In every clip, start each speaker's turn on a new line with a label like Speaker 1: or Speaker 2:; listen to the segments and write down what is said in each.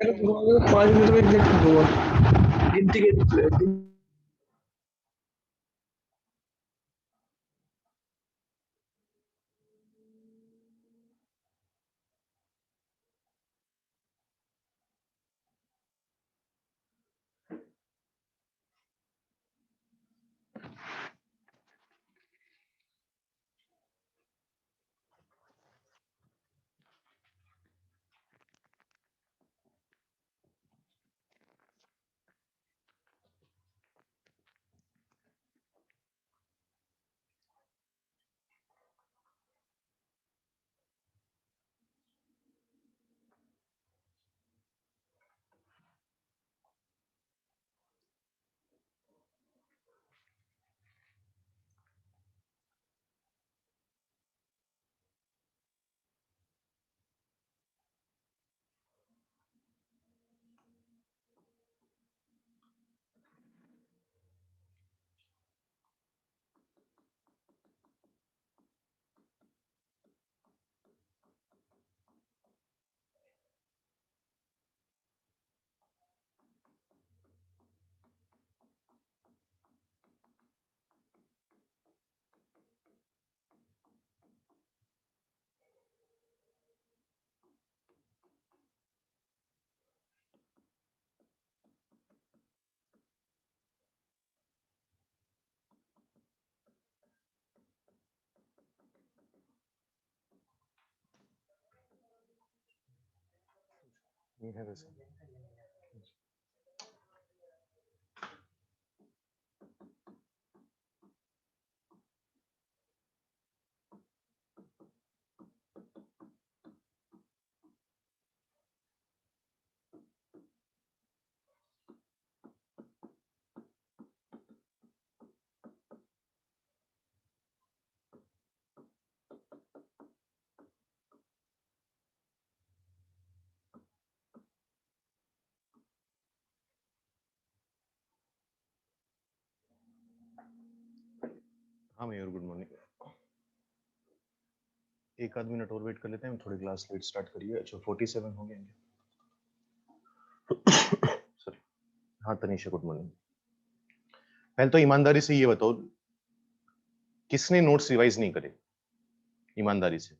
Speaker 1: अरे तुम्हारे 5 मिनट में एग्जैक्ट दूंगा गिनती के।
Speaker 2: नहीं है वैसे। हाँ मयूर, गुड मॉर्निंग। एक आध मिनट और वेट कर लेते हैं, हम थोड़ी क्लास लेट स्टार्ट करिए। अच्छा 47 हो गए। सॉरी। हाँ तनीषा, गुड मॉर्निंग। पहले तो ईमानदारी से ये बताओ, किसने नोट्स रिवाइज नहीं करे? ईमानदारी से।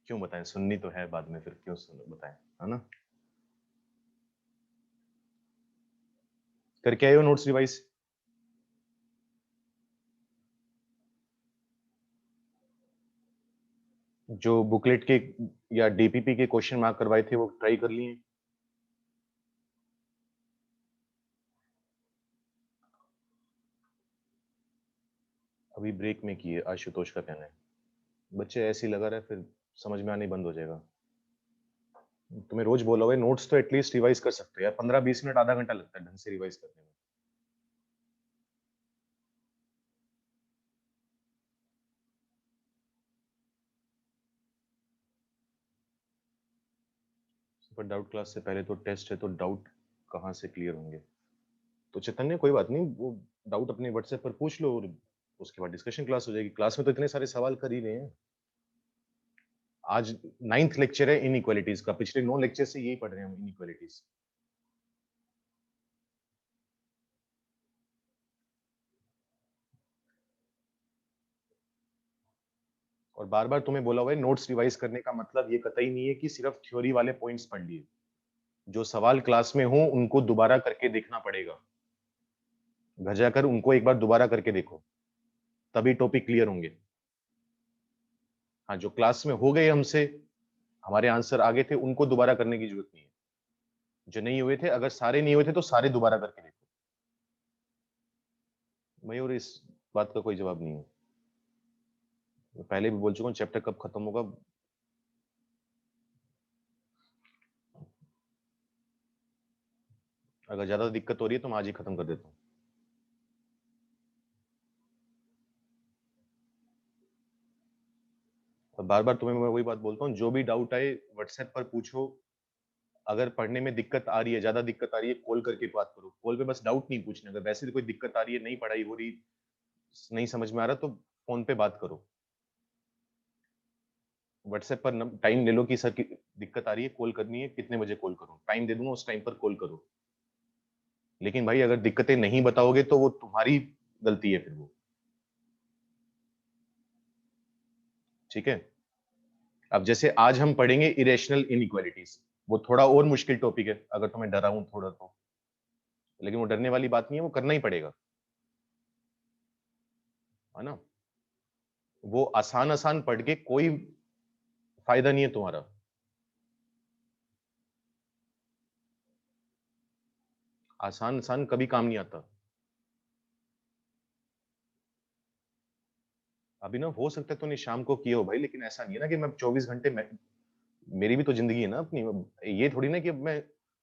Speaker 2: क्यों बताएं? सुननी तो है बाद में, फिर क्यों सुन बताएं, है ना? करके आए हो नोट्स रिवाइज? जो बुकलेट के या डीपीपी के क्वेश्चन मार्क करवाए थे वो ट्राई कर लिए? अभी ब्रेक में किए, आशुतोष का कहना है। बच्चे ऐसे ही लगा रहे, फिर समझ में आने बंद हो जाएगा। तुम्हें रोज बोला हुआ है, नोट्स तो एटलीस्ट रिवाइज कर सकते हो यार। 15-20 मिनट, आधा घंटा लगता है ढंग से रिवाइज करने में। पर डाउट क्लास से पहले तो टेस्ट है, तो डाउट कहाँ से क्लियर होंगे? तो चैतन्य कोई बात नहीं, वो डाउट अपने व्हाट्सएप पर पूछ लो और उसके बाद डिस्कशन क्लास हो जाएगी। क्लास में तो इतने सारे सवाल कर ही रहे हैं। आज 9th लेक्चर है इनइक्वालिटीज का, पिछले 9 लेक्चर से यही पढ़ रहे हैं हम, इनइक्वालिटीज। और बार बार तुम्हें बोला हुआ है, नोट्स रिवाइज करने का मतलब ये कतई नहीं है कि सिर्फ थ्योरी वाले पॉइंट्स पढ़ लिए। जो सवाल क्लास में हो उनको दोबारा करके देखना पड़ेगा। घर जाकर उनको एक बार दोबारा करके देखो, तभी टॉपिक क्लियर होंगे। हाँ, जो क्लास में हो गए हमसे, हमारे आंसर आगे थे, उनको दोबारा करने की जरूरत नहीं है। जो नहीं हुए थे, अगर सारे नहीं हुए थे तो सारे दोबारा करके देखो। मयूर, इस बात का कोई जवाब नहीं है। मैं पहले भी बोल चुका हूँ, चैप्टर कब खत्म होगा। अगर ज्यादा दिक्कत हो रही है तो मैं आज ही खत्म कर देता हूँ। और बार बार तुम्हें मैं वही बात बोलता हूँ, जो भी डाउट आए व्हाट्सएप पर पूछो। अगर पढ़ने में दिक्कत आ रही है, ज्यादा दिक्कत आ रही है, कॉल करके बात करो। कॉल पे बस डाउट नहीं पूछना। अगर वैसे कोई दिक्कत आ रही है, नहीं पढ़ाई हो रही, नहीं समझ में आ रहा, तो फोन पे बात करो। व्हाट्सएप पर टाइम ले लो कि सर की दिक्कत आ रही है, कॉल करनी है, कितने बजे कॉल करूं, टाइम दे दूंगा, उस टाइम पर कॉल करो। लेकिन भाई अगर दिक्कतें नहीं बताओगे तो वो तुम्हारी गलती है फिर वो। ठीक है। अब जैसे आज हम पढ़ेंगे इरेशनल इनइक्वालिटीज, वो थोड़ा और मुश्किल टॉपिक है अगर तुम्हें डराऊं थोड़ा तो, लेकिन वो डरने वाली बात नहीं है, वो करना ही पड़ेगा, है ना। वो आसान आसान पढ़ के कोई फायदा नहीं है तुम्हारा। आसान आसान कभी काम नहीं आता। अभी ना हो सकता है तूने शाम को किया हो भाई, लेकिन ऐसा नहीं है ना कि मैं 24 घंटे मेरी भी तो जिंदगी है ना अपनी। ये थोड़ी ना कि अब मैं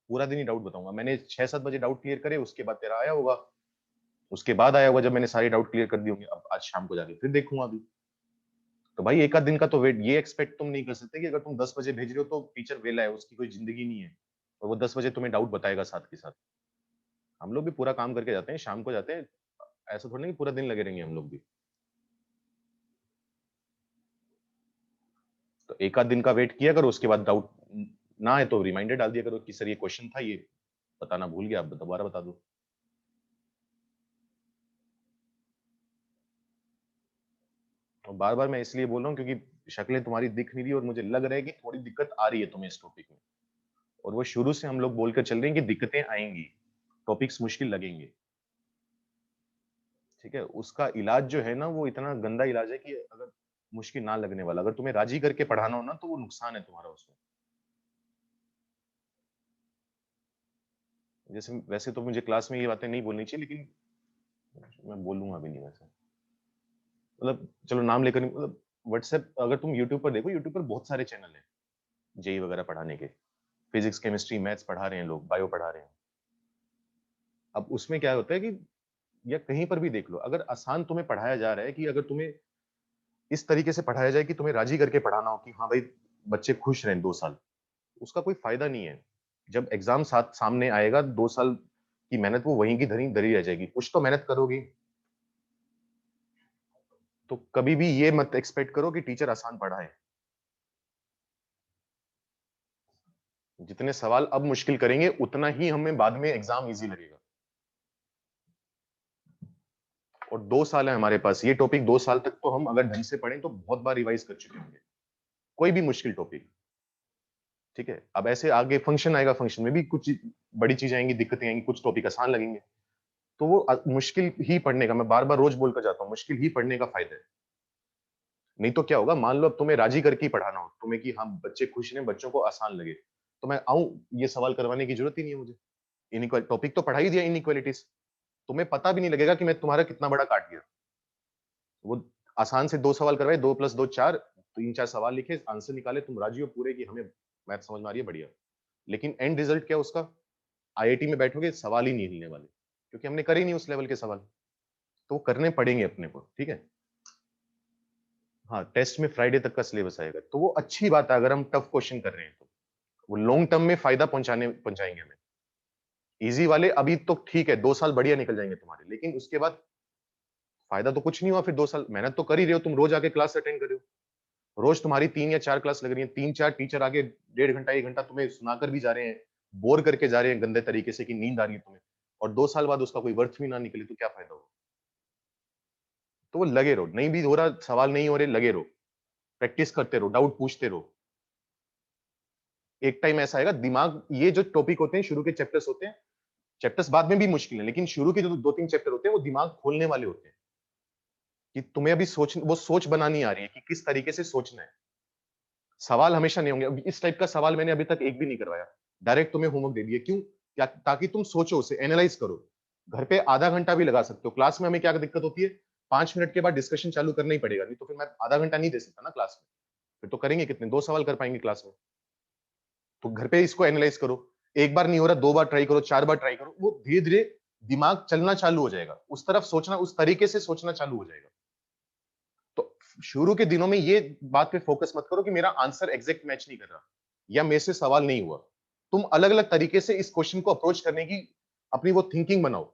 Speaker 2: पूरा दिन ही डाउट बताऊंगा। मैंने 6-7 बजे डाउट क्लियर करे, उसके बाद तेरा आया होगा, उसके बाद आया होगा जब मैंने सारे डाउट क्लियर कर दिए होंगे। अब आज शाम को जाके फिर देखूंगा अभी। तो भाई एक आध दिन का तो वेट, ये एक्सपेक्ट तुम नहीं कर सकते कि अगर तुम 10 बजे भेज रहे हो तो टीचर वेला है, उसकी कोई जिंदगी नहीं है और वो 10 बजे तुम्हें डाउट बताएगा साथ के साथ। हम लोग भी पूरा काम करके जाते हैं, शाम को जाते हैं, ऐसा थोड़ा नहीं कि पूरा दिन लगे रहेंगे हम लोग भी। तो एक आध दिन का वेट किया करो, उसके बाद डाउट ना आए तो रिमाइंडर डाल दिया करो कि सर ये क्वेश्चन था, ये बताना भूल गया, आप दोबारा बता दो। और बार बार मैं इसलिए बोल रहा हूँ क्योंकि शक्लें तुम्हारी दिख नहीं रही और मुझे लग रहा है कि थोड़ी दिक्कत आ रही है तुम्हें इस टॉपिक में। और वो शुरू से हम लोग बोलकर चल रहे हैं कि दिक्कतें आएंगी, टॉपिक्स मुश्किल लगेंगे। ठीक है। उसका इलाज जो है ना वो इतना गंदा इलाज है कि अगर मुश्किल ना लगने वाला, अगर तुम्हें राजी करके पढ़ाना हो ना तो वो नुकसान है तुम्हारा उसमें। जैसे वैसे तो मुझे क्लास में ये बातें नहीं बोलनी चाहिए, लेकिन मैं बोलूंगा भी नहीं वैसे। मतलब चलो नाम लेकर नहीं, मतलब व्हाट्सएप अगर तुम यूट्यूब पर देखो, यूट्यूब पर बहुत सारे चैनल हैं जेई वगैरह पढ़ाने के। फिजिक्स केमिस्ट्री मैथ्स पढ़ा रहे हैं लोग, बायो पढ़ा रहे हैं। अब उसमें क्या होता है कि, या कहीं पर भी देख लो, अगर आसान तुम्हें पढ़ाया जा रहा है कि अगर तुम्हें इस तरीके से पढ़ाया जाए कि तुम्हें राजी करके पढ़ाना हो कि हाँ भाई बच्चे खुश रहें 2 साल, उसका कोई फायदा नहीं है। जब एग्जाम साथ सामने आएगा, 2 साल की मेहनत वो वहीं की धरी धरी रह जाएगी। कुछ तो मेहनत करोगी। तो कभी भी ये मत एक्सपेक्ट करो कि टीचर आसान पढ़ाए। जितने सवाल अब मुश्किल करेंगे उतना ही हमें बाद में एग्जाम इजी लगेगा। और 2 साल है हमारे पास, ये टॉपिक 2 साल तक तो हम अगर ढंग से पढ़ें तो बहुत बार रिवाइज कर चुके होंगे, कोई भी मुश्किल टॉपिक। ठीक है। अब ऐसे आगे फंक्शन आएगा, फंक्शन में भी कुछ बड़ी चीजें आएंगी, दिक्कतें आएंगी, कुछ टॉपिक आसान लगेंगे। तो वो मुश्किल ही पढ़ने का, मैं बार बार रोज बोलकर जाता हूँ, मुश्किल ही पढ़ने का फायदा है। नहीं तो क्या होगा, मान लो अब तुम्हें राजी करके ही पढ़ाना हो तुम्हें कि हाँ बच्चे खुश हैं, बच्चों को आसान लगे, तो मैं आऊं ये सवाल करवाने की जरूरत ही नहीं है मुझे। इनइक्वालिटी टॉपिक तो पढ़ा ही दिया, इनइक्वालिटीज। तुम्हें पता भी नहीं लगेगा कि मैं तुम्हारा कितना बड़ा काट गया। वो आसान से 2 सवाल करवाए, 2+2 4, 3-4 सवाल लिखे, आंसर निकाले, तुम राजी हो पूरे कि हमें मैथ समझ में आ रही है, बढ़िया। लेकिन एंड रिजल्ट क्या उसका, आईआईटी में बैठोगे सवाल ही नहीं हिलने वाले, क्योंकि हमने करे ही नहीं उस लेवल के सवाल। तो वो करने पड़ेंगे अपने को। ठीक है। हाँ, टेस्ट में फ्राइडे तक का सिलेबस आएगा तो वो अच्छी बात है अगर हम टफ क्वेश्चन कर रहे हैं तो। वो लॉन्ग टर्म में फायदा पहुंचाएंगे हमें। इजी वाले अभी तो ठीक है, 2 साल बढ़िया निकल जाएंगे तुम्हारे, लेकिन उसके बाद फायदा तो कुछ नहीं हुआ। फिर 2 साल मेहनत तो कर ही रहे हो तुम, रोज आके क्लास अटेंड कर रहे हो, रोज तुम्हारी 3 या 4 क्लास लग रही है, 3-4 टीचर आगे 1.5 घंटा 1 घंटा तुम्हें सुनाकर भी जा रहे हैं, बोर करके जा रहे हैं गंदे तरीके से कि नींद आ रही है तुम्हें, और 2 साल बाद उसका कोई वर्थ भी ना निकले तो क्या फायदा होगा। तो वो लगे रहो, नहीं भी हो रहा, सवाल नहीं हो रहे, लगे रहो, प्रैक्टिस करते रहो, डाउट पूछते रहो। एक टाइम ऐसा आएगा दिमाग, ये जो टॉपिक होते हैं शुरू के चैप्टर्स होते हैं, चैप्टर्स बाद में भी मुश्किल है, लेकिन शुरू के जो 2-3 चैप्टर होते हैं वो दिमाग खोलने वाले होते हैं कि तुम्हें अभी वो सोच बनानी आ रही है कि किस तरीके से सोचना है। सवाल हमेशा नहीं होंगे, अब इस टाइप का सवाल मैंने अभी तक एक भी नहीं करवाया, डायरेक्ट तुम्हें होमवर्क दे दिया। क्यों? क्या? ताकि तुम सोचो, उसे एनालाइज करो। घर पे आधा घंटा भी लगा सकते हो, क्लास में हमें क्या दिक्कत होती है, 5 मिनट के बाद डिस्कशन चालू करना ही पड़ेगा, नहीं तो फिर मैं आधा घंटा नहीं दे सकता ना क्लास में। फिर तो करेंगे कितने, 2 सवाल कर पाएंगे क्लास में। तो घर पे इसको एनालाइज करो, एक बार नहीं हो रहा 2 बार ट्राई करो, 4 बार ट्राई करो, वो धीरे धीरे दिमाग चलना चालू हो जाएगा, उस तरफ सोचना, उस तरीके से सोचना चालू हो जाएगा। तो शुरू के दिनों में ये बात पे फोकस मत करो कि मेरा आंसर एग्जैक्ट मैच नहीं कर रहा या मेरे से सवाल नहीं हुआ। तुम अलग अलग तरीके से इस क्वेश्चन को अप्रोच करने की अपनी वो थिंकिंग बनाओ,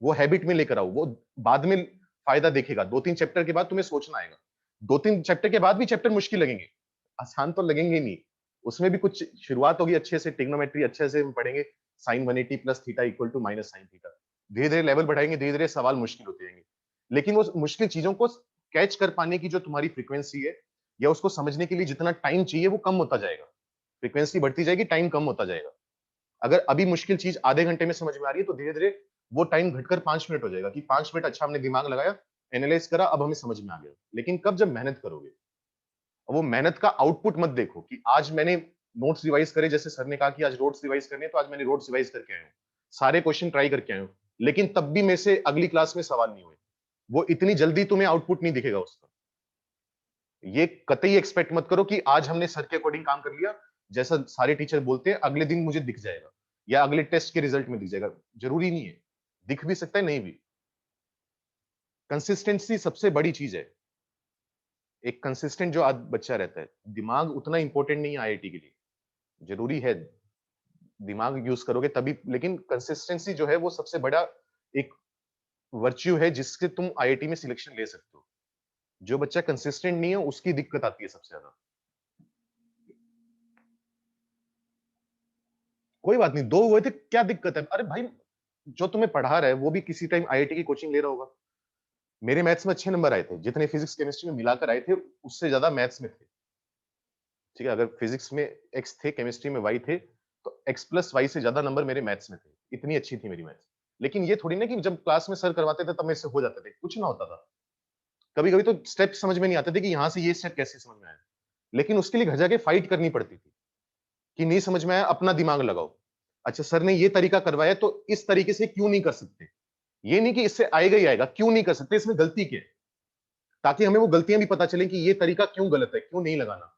Speaker 2: वो हैबिट में लेकर आओ, वो बाद में फायदा देखेगा। 2-3 चैप्टर के बाद तुम्हें सोचना आएगा, 2-3 चैप्टर के बाद भी चैप्टर मुश्किल लगेंगे, आसान तो लगेंगे ही नहीं, उसमें भी कुछ शुरुआत होगी अच्छे से, ट्रिग्नोमेट्री अच्छे से हम पढ़ेंगे, sin 180 plus theta equal to minus sine theta, धीरे धीरे लेवल बढ़ाएंगे, धीरे धीरे सवाल मुश्किल होते जाएंगे, लेकिन वो मुश्किल चीजों को कैच कर पाने की जो तुम्हारी फ्रीक्वेंसी है या उसको समझने के लिए जितना टाइम चाहिए वो कम होता जाएगा, फ्रीक्वेंसी बढ़ती जाएगी, टाइम कम होता जाएगा। अगर अभी मुश्किल चीज आधे घंटे में समझ में आ रही है तो धीरे धीरे वो टाइम घटकर 5 मिनट हो जाएगा कि 5 मिनट अच्छा हमने दिमाग लगाया, एनालाइज करा, अब हमें समझ में आ गया। लेकिन कब? जब मेहनत करोगे। वो मेहनत का आउटपुट मत देखो कि आज मैंने नोट्स रिवाइज करे, जैसे सर ने कहा कि आज नोट्स रिवाइज करने तो आज मैंने नोट्स रिवाइज करके आया हूँ, सारे क्वेश्चन ट्राई करके आया हूँ, लेकिन तब भी मेरे से अगली क्लास में सवाल नहीं हुए, वो इतनी जल्दी तुम्हें आउटपुट नहीं दिखेगा उसका। ये कतई एक्सपेक्ट मत करो कि आज हमने सर के अकॉर्डिंग काम कर लिया, जैसा सारे टीचर बोलते हैं अगले दिन मुझे दिख जाएगा या अगले टेस्ट के रिजल्ट में दिख जाएगा, जरूरी नहीं है, दिख भी सकता है, नहीं भी। कंसिस्टेंसी सबसे बड़ी चीज है। एक कंसिस्टेंट जो आज बच्चा रहता है, दिमाग उतना इंपॉर्टेंट नहीं है आईआईटी के लिए, जरूरी है दिमाग यूज करोगे तभी, लेकिन कंसिस्टेंसी जो है वो सबसे बड़ा एक वर्च्यू है जिससे तुम आईआईटी में सिलेक्शन ले सकते हो। जो बच्चा कंसिस्टेंट नहीं है उसकी दिक्कत आती है सबसे ज्यादा। कोई बात नहीं, दो हुए थे, क्या दिक्कत है? अरे भाई, जो तुम्हें पढ़ा रहा है वो भी किसी टाइम आईआईटी की कोचिंग ले रहा होगा। मेरे मैथ्स में अच्छे नंबर आए थे, जितने फिजिक्स केमिस्ट्री में मिलाकर आए थे उससे ज्यादा मैथ्स में थे। ठीक है, अगर फिजिक्स में एक्स थे, केमिस्ट्री में वाई थे, तो एक्स प्लस वाई से ज्यादा नंबर मेरे मैथ्स में थे, इतनी अच्छी थी मेरी मैथ्स। लेकिन ये थोड़ी ना कि जब क्लास में सर करवाते थे तब मेरे से हो जाते थे, कुछ ना होता था। कभी कभी तो स्टेप समझ में नहीं आते थे कि यहाँ से ये स्टेप कैसे समझ में आया, लेकिन उसके लिए घर जाके फाइट करनी पड़ती थी कि नहीं समझ में आया, अपना दिमाग लगाओ। अच्छा, सर ने ये तरीका करवाया तो इस तरीके से क्यों नहीं कर सकते? ये नहीं कि इससे आएगा ही आएगा, क्यों नहीं कर सकते, इसमें गलती क्या है, ताकि हमें वो गलतियां भी पता चले कि ये तरीका क्यों गलत है, क्यों नहीं लगाना,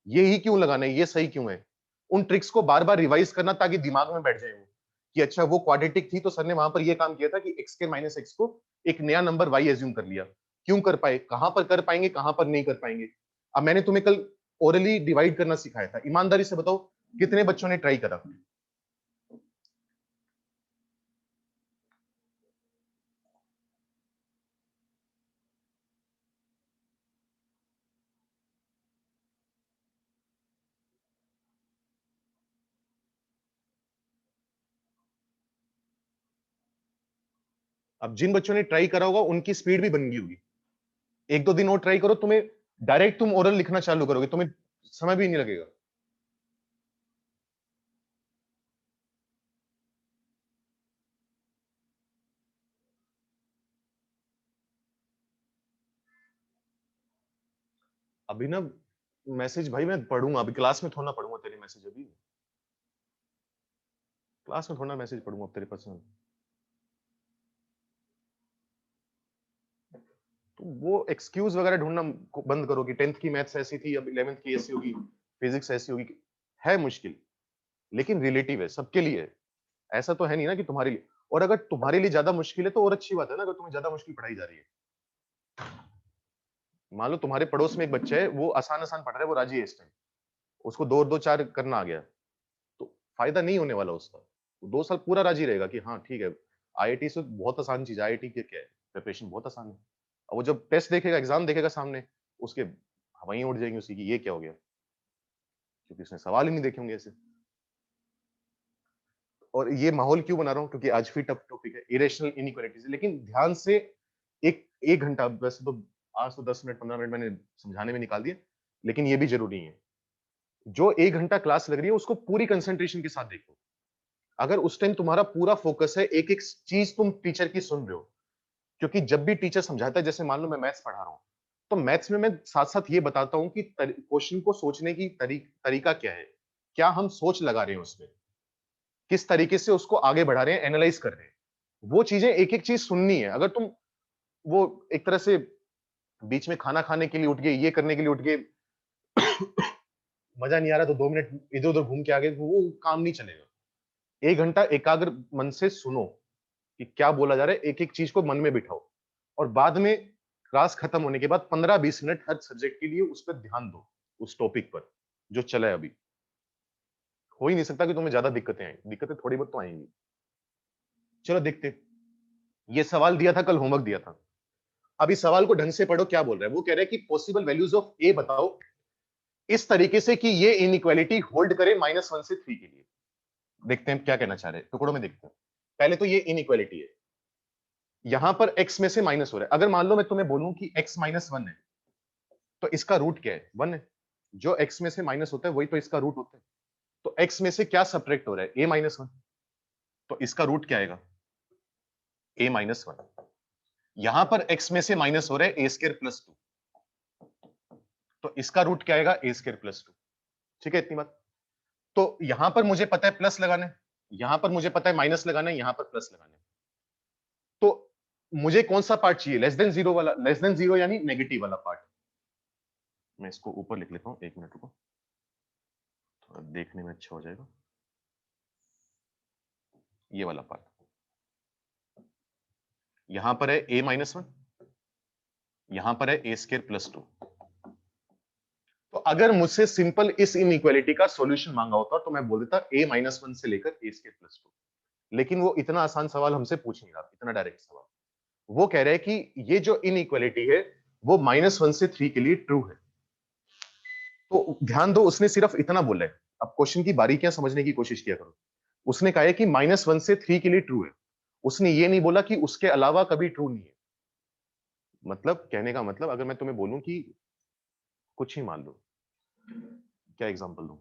Speaker 2: ये ही क्यों लगाना है, ये सही क्यों है। उन ट्रिक्स को बार बार रिवाइज करना ताकि दिमाग में बैठ जाए वो, कि अच्छा वो क्वाड्रेटिक थी तो सर ने वहां पर ये काम किया था कि एक्स के माइनस एक्स को एक नया नंबर वाई एज्यूम कर लिया। क्यों कर पाए, कहां पर कर पाएंगे, कहां पर नहीं कर पाएंगे। अब मैंने तुम्हें कल ओरली डिवाइड करना सिखाया था, ईमानदारी से बताओ कितने बच्चों ने ट्राई करा? अब जिन बच्चों ने ट्राई करा होगा उनकी स्पीड भी बन गई होगी। एक दो दिन और ट्राई करो, तुम्हें डायरेक्ट तुम ओरल लिखना चालू करोगे, तुम्हें समय भी नहीं लगेगा। अभी ना मैसेज भाई मैं पढ़ूंगा, अभी क्लास में थोड़ा ना पढ़ूंगा तेरे मैसेज, अभी क्लास में थोड़ा मैसेज पढ़ूंगा तेरे पर्सनल। तो वो एक्सक्यूज वगैरह ढूंढना बंद करो कि 10th की मैथ्स ऐसी थी, अब 11th की ऐसी होगी, फिजिक्स ऐसी होगी। है मुश्किल, लेकिन रिलेटिव है, सबके लिए है। ऐसा तो है नहीं ना कि तुम्हारे लिए, और अगर तुम्हारे लिए ज्यादा मुश्किल है तो और अच्छी बात है ना, अगर तुम्हें ज्यादा मुश्किल पढ़ाई जा रही है। मान लो तुम्हारे पड़ोस में एक बच्चा है, वो आसान आसान पढ़ रहा है, वो राजी है इस टाइम, उसको दो और दो चार करना आ गया, तो फायदा नहीं होने वाला उसका। वो 2 साल पूरा राजी रहेगा कि हाँ ठीक है, आईआईटी से बहुत आसान चीज है, आईआईटी के क्या है, प्रिपरेशन बहुत आसान है। और वो जब टेस्ट देखेगा, एग्जाम देखेगा सामने, उसके हवाइयां उड़ जाएंगी उसी की, ये क्या हो गया, क्योंकि उसने सवाल ही नहीं देखे होंगे ऐसे। और ये माहौल क्यों बना रहा हूँ, क्योंकि आज फिर टफ टॉपिक है इरेशनल इनइक्वालिटीज, लेकिन ध्यान से एक एक घंटा, वैसे तो आज तो 10 मिनट 15 मिनट मैंने समझाने में निकाल दिए, लेकिन ये भी जरूरी है। जो 1 घंटा क्लास लग रही है उसको पूरी कंसंट्रेशन के साथ देखो। अगर उस टाइम तुम्हारा पूरा फोकस है, एक एक चीज तुम टीचर की सुन रहे हो, क्योंकि जब भी टीचर समझाता है, जैसे मान लो मैं मैथ्स पढ़ा रहा हूँ, तो मैथ्स में मैं साथ साथ ये बताता हूँ कि क्वेश्चन को सोचने की तरीका क्या है, क्या हम सोच लगा रहे हैं उसमें, किस तरीके से उसको आगे बढ़ा रहे हैं, एनालाइज कर रहे हैं। वो चीजें एक एक चीज सुननी है। अगर तुम वो एक तरह से बीच में खाना खाने के लिए उठ गए, ये करने के लिए उठ गए, मजा नहीं आ रहा तो 2 मिनट इधर उधर घूम के आ गए, वो काम नहीं चलेगा। 1 घंटा एकाग्र मन से सुनो कि क्या बोला जा रहा है, एक एक चीज को मन में बिठाओ, और बाद में क्लास खत्म होने के बाद 15-20 मिनट हर सब्जेक्ट के लिए उस पर ध्यान दो, उस टॉपिक पर जो चला है अभी। हो ही नहीं सकता कि तुम्हें ज्यादा दिक्कतें आएंगी, दिक्कतें थोड़ी बहुत तो आएंगी। चलो देखते। ये सवाल दिया था कल, होमवर्क दिया था। अभी सवाल को ढंग से पढ़ो, क्या बोल रहा है वो, कह रहा है कि पॉसिबल वैल्यूज ऑफ ए बताओ इस तरीके से कि ये इनइक्वालिटी होल्ड करे -1 से 3 के लिए। देखते हैं क्या कहना चाह रहे हैं, टुकड़ों में देखते हैं। पहले तो ये इनइक्वालिटी है, यहां पर x में से माइनस हो रहा है। अगर मान लो मैं तुम्हें बोलूं कि x -1 है, तो इसका रूट क्या है? 1 है। जो x में से माइनस होता है वही तो इसका रूट होता है। तो x में से क्या सब्ट्रैक्ट हो रहा है? a -1। तो इसका रूट क्या आएगा? a -1। यहां पर x में से माइनस हो रहा है a² + 2। तो इसका रूट क्या आएगा? a² + 2। ठीक है इतनी बात। तो यहां पर मुझे पता है प्लस लगाना है, यहां पर मुझे पता है माइनस लगाना है, यहां पर प्लस लगाना है। तो मुझे कौन सा पार्ट चाहिए? लेस देन जीरो वाला, लेस देन जीरो यानी नेगेटिव वाला पार्ट। मैं इसको ऊपर लिख लेता हूं, 1 मिनट रुको, थोड़ा देखने में अच्छा हो जाएगा। ये वाला पार्ट यहां पर है a -1, यहां पर है a² + 2। तो अगर मुझसे सिंपल इस इनइक्वालिटी का सॉल्यूशन मांगा होता तो मैं बोल देता a -1 से लेकर a² + 2। लेकिन वो इतना आसान सवाल हमसे पूछ नहीं रहा, इतना डायरेक्ट सवाल। वो कह रहे हैं कि ये जो इनइक्वालिटी है वो -1 से 3 के लिए ट्रू है। तो ध्यान दो, उसने सिर्फ इतना बोला है। अब क्वेश्चन की बारीकियां समझने की कोशिश किया करो। उसने कहा है कि -1 से 3 के लिए ट्रू है। उसने ये नहीं बोला कि उसके अलावा कभी ट्रू नहीं है। मतलब कहने का मतलब, अगर मैं तुम्हें बोलूं कि कुछ ही मान लो, क्या एग्जांपल दूं?